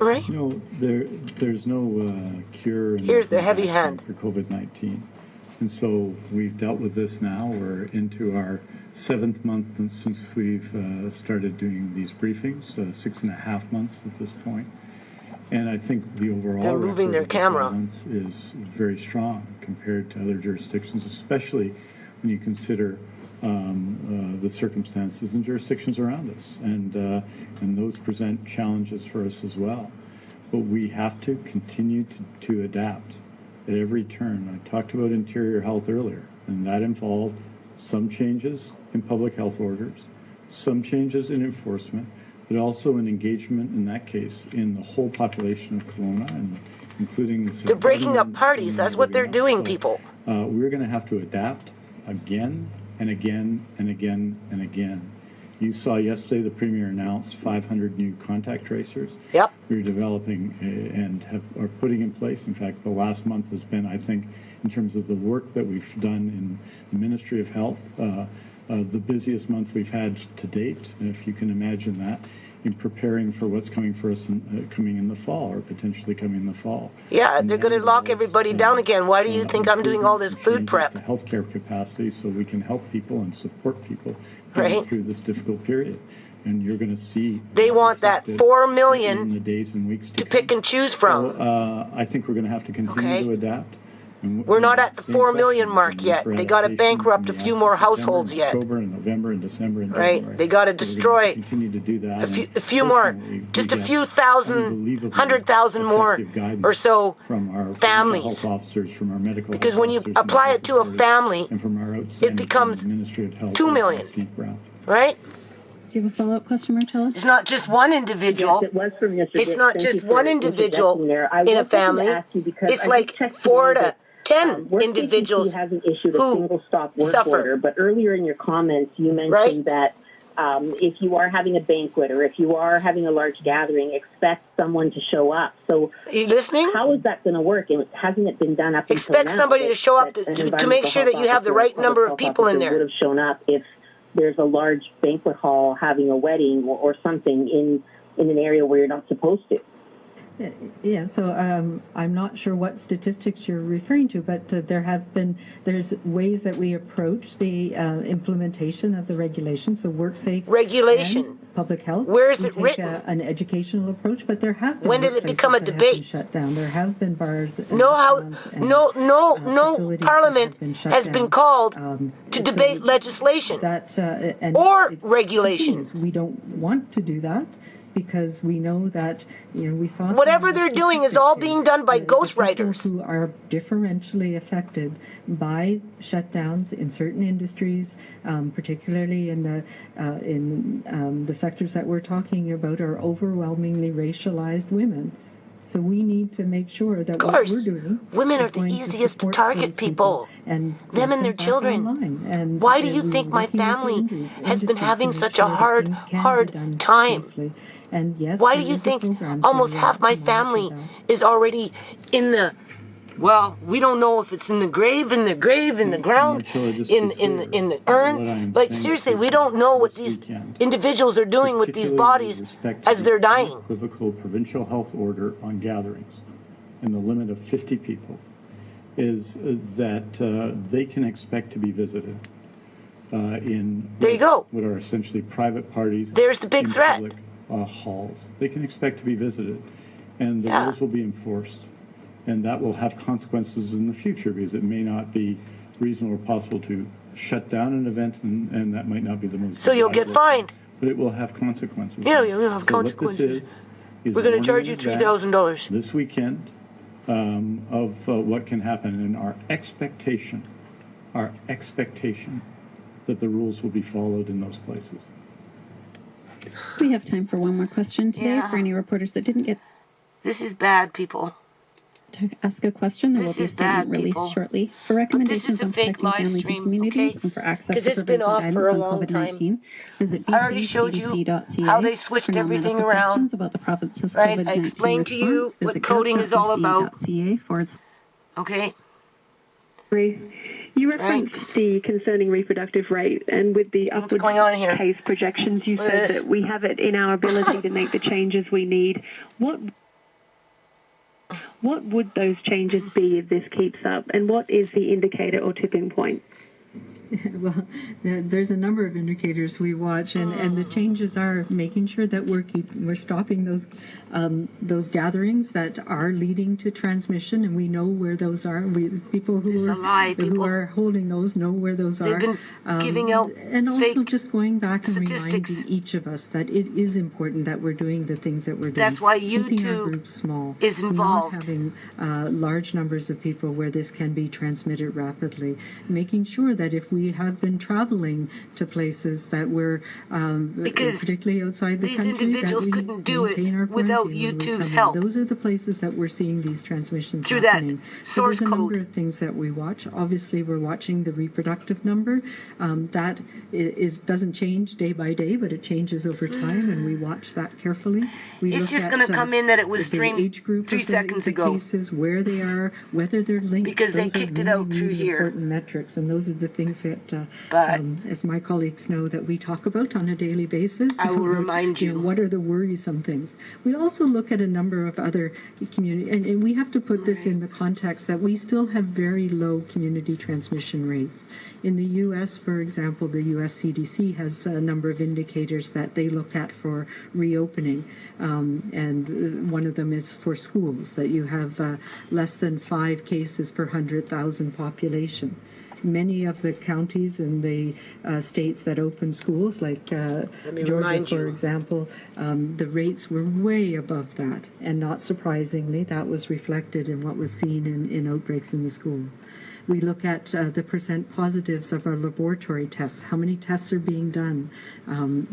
Right? No, there's no cure. Here's the heavy hand for COVID-19, and so we've dealt with this now. We're into our 7th month since we've started doing these briefings, 6.5 months at this point. And I think the overall they're moving their camera is very strong compared to other jurisdictions, especially when you consider the circumstances and jurisdictions around us, and those present challenges for us as well. But we have to continue to adapt at every turn. I talked about interior health earlier, and that involved some changes in public health orders, some changes in enforcement, but also an engagement in that case in the whole population of Kelowna, and including the they're breaking up parties. That's what they're doing, so, people. We're going to have to adapt again and again and again and again. You saw yesterday the Premier announced 500 new contact tracers. Yep. We're developing and are putting in place. In fact, the last month has been, I think, in terms of the work that we've done in the Ministry of Health, the busiest month we've had to date, if you can imagine that, in preparing for what's coming for us coming in the fall, or potentially coming in the fall. Yeah, they're going to lock everybody down again. Why do you think I'm doing all this food prep? The healthcare capacity, so we can help people and support people through this difficult period. And you're going to see they want that 4 million in the days and weeks to pick and choose from. So, I think we're going to have to continue to adapt. We're not at the 4 million mark yet. They got to bankrupt a few more households yet. October and November and December and January. Right? They got to destroy continue to do that. a few more, just a few thousand, 100,000 more or so from our families. Health officers, from our medical. Because when you apply it to a family, and from our it becomes 2 million. Right? Do you have a follow-up question, Martella? It's not just one individual. Yes, it was from Mr. It's not just one individual in a family. It's like 4 to 10 individuals has an issue with who single stop work suffer. order, but earlier in your comments you mentioned that if you are having a banquet or if you are having a large gathering, expect someone to show up. So, are you listening? How is that going to work? And hasn't it been done up until now? Expect somebody to show up to make sure that you have the right number of people in there. Would have shown up if there's a large banquet hall having a wedding or something in an area where you're not supposed to. Yeah, so I'm not sure what statistics you're referring to, but there's ways that we approach the implementation of the regulations, so WorkSafe regulation, public health. Where is it written? An educational approach, but there have been when did it become a debate? Shut down. There have been bars. No Parliament has been called to debate legislation or regulations. We don't want to do that. Because we know that, we saw... Whatever they're doing is all being done by ghostwriters. Who are differentially affected by shutdowns in certain industries, particularly in the sectors that we're talking about, are overwhelmingly racialized women. So we need to make sure that what we're doing... Women are the easiest to target people. And them and their children. Why do you think my family has been having such a hard time? And yes, why do you think almost half my family is already in the... Well, we don't know if it's in the grave, in the ground, in the urn. Like, seriously, we don't know what these individuals are doing with these bodies as they're dying. Equivocal provincial health order on gatherings and the limit of 50 people is that they can expect to be visited in there you go. What are essentially private parties. There's the big threat. Public, halls. They can expect to be visited, and the rules will be enforced. And that will have consequences in the future because it may not be reasonable or possible to shut down an event, and that might not be the most. So you'll get fined. But it will have consequences. Yeah, you'll have consequences. We're going to charge you $3,000 this weekend of what can happen, and our expectation that the rules will be followed in those places. We have time for one more question today for any reporters that didn't get. This is bad, people. To ask a question, there will be a statement released shortly. For recommendations on protecting families and communities and for access to prevention guidance on COVID-19, visit I already showed you how they switched everything around. About the province's right, COVID-19 I explained to you what coding is all about. Okay. You referenced the concerning reproductive rate, and with the upward case projections, you said that we have it in our ability to make the changes we need. What would those changes be if this keeps up, and what is the indicator or tipping point? Well, there's a number of indicators we watch, and the changes are making sure that we're stopping those gatherings that are leading to transmission, and we know where those are. People who are holding those know where those are. They've been giving out and also just going back and statistics. reminding each of us that it is important that we're doing the things that we're doing. That's why keeping our YouTube groups small, is involved. Not having large numbers of people where this can be transmitted rapidly. Making sure that if we have been traveling to places that we're particularly outside the these country, individuals that we couldn't do it maintain our without quarantine YouTube's when we come help. in. Those are the places that we're seeing these transmissions through happening. that source so there's a code. number of things that we watch. Obviously, we're watching the reproductive number. That doesn't change day by day, but it changes over time, and we watch that carefully. It's just going to come in that it was streamed 3 seconds ago. Cases, where they are, whether they're linked. Because they kicked it out through here. Important metrics, and those are the things that, as my colleagues know, that we talk about on a daily basis. I will remind you. What are the worrisome things? We also look at a number of other community, and we have to put this in the context that we still have very low community transmission rates. In the U.S., for example, the U.S. CDC has a number of indicators that they look at for reopening, and one of them is for schools, that you have less than 5 cases per 100,000 population. Many of the counties and the states that open schools, like Georgia, for example, the rates were way above that. And not surprisingly, that was reflected in what was seen in outbreaks in the school. We look at the percent positives of our laboratory tests. How many tests are being done?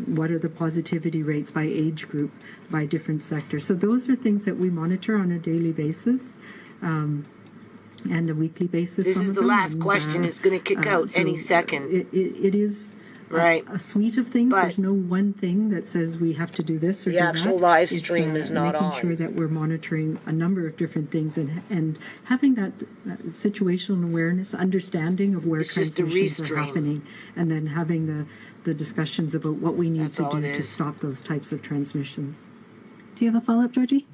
What are the positivity rates by age group, by different sectors? So those are things that we monitor on a daily basis. And a weekly basis. This is the last question. It's going to kick out any second. It is a suite of things. There's no one thing that says we have to do this or do that. The actual live stream is not on. Making sure that we're monitoring a number of different things and having that situational awareness, understanding of where transmissions are happening, and then having the discussions about what we need to do to stop those types of transmissions. Do you have a follow-up, Georgie?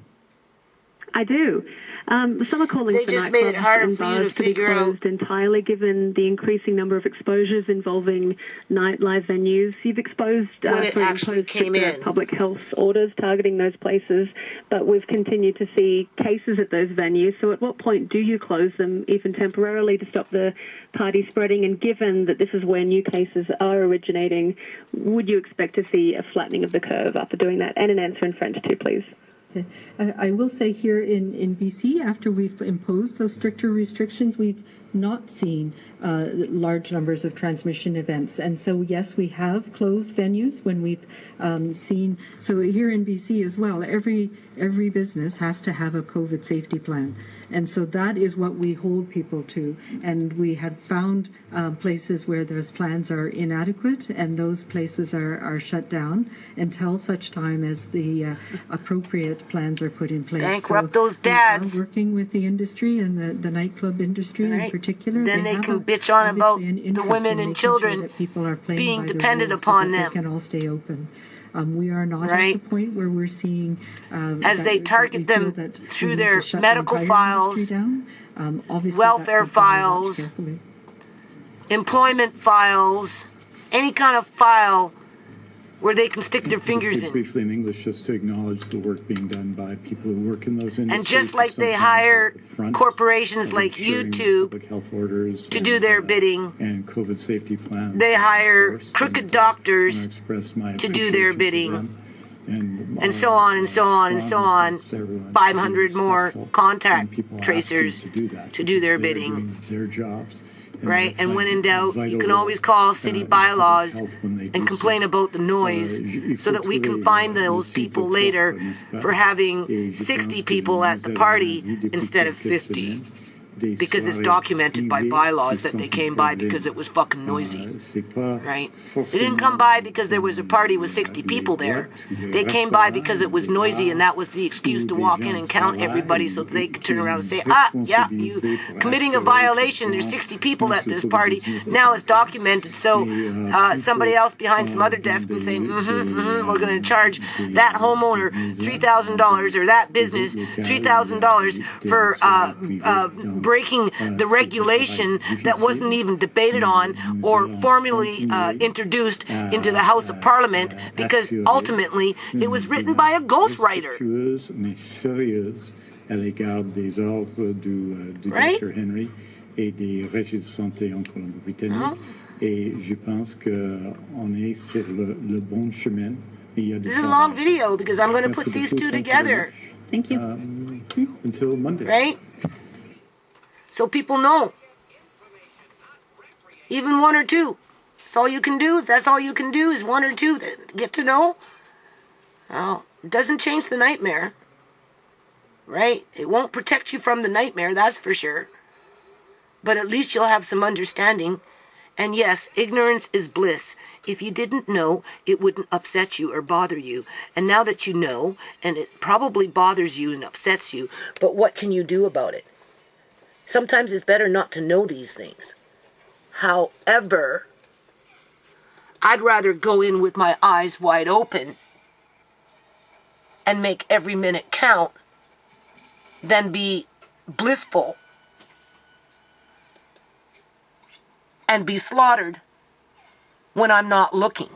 I do. Some are calling They for just made it nightclubs harder and for you bars to figure be closed entirely, given the increasing number of exposures involving nightlife venues. You've exposed When it actually came in. public health orders targeting those places, but we've continued to see cases at those venues. So at what point do you close them, even temporarily, to stop the party spreading? And given that this is where new cases are originating, would you expect to see a flattening of the curve after doing that? And an answer in French too, please. I will say here in BC, after we've imposed those stricter restrictions, we've not seen large numbers of transmission events. And so, yes, we have closed venues when we've seen. So here in BC as well, every business has to have a COVID safety plan. And so that is what we hold people to. And we have found places where those plans are inadequate, and those places are shut down until such time as the appropriate plans are put in place. Bankrupt those dads. We are working with the industry and the nightclub industry in particular. Then they can bitch on about the women and children being dependent upon them. They can all stay open. We are not at the point where we're seeing as they target them through their medical files, welfare files, employment files, any kind of file where they can stick their fingers in. Briefly in English, just to acknowledge the work being done by people who work in those industries. And just like they hire corporations like YouTube health orders to do their bidding, and COVID safety plans, they hire crooked doctors to do their bidding, and so on and so on and so on. 500 more contact tracers to do their bidding. Their jobs. Right, and when in doubt, you can always call city bylaws and complain about the noise so that we can find those people later for having 60 people at the party instead of 50. Because it's documented by bylaws that they came by because it was fucking noisy. Right? They didn't come by because there was a party with 60 people there. They came by because it was noisy, and that was the excuse to walk in and count everybody so they could turn around and say, yeah, you committing a violation. There's 60 people at this party. Now it's documented, so somebody else behind some other desk can say, we're going to charge that homeowner $3,000 or that business $3,000 for breaking the regulation that wasn't even debated on or formally introduced into the House of Parliament, because ultimately it was written by a ghostwriter. Right? Et des registres de santé en Colombie-Britannique. Et je pense qu'on est sur le bon chemin. This is a long video because I'm going to put these two together. Thank you. Until Monday. Right? So people know. Even one or two. That's all you can do. If that's all you can do is one or two that get to know. Well, it doesn't change the nightmare. Right? It won't protect you from the nightmare, that's for sure. But at least you'll have some understanding. And yes, ignorance is bliss. If you didn't know, it wouldn't upset you or bother you. And now that you know, and it probably bothers you and upsets you, but what can you do about it? Sometimes it's better not to know these things. However, I'd rather go in with my eyes wide open and make every minute count than be blissful and be slaughtered when I'm not looking.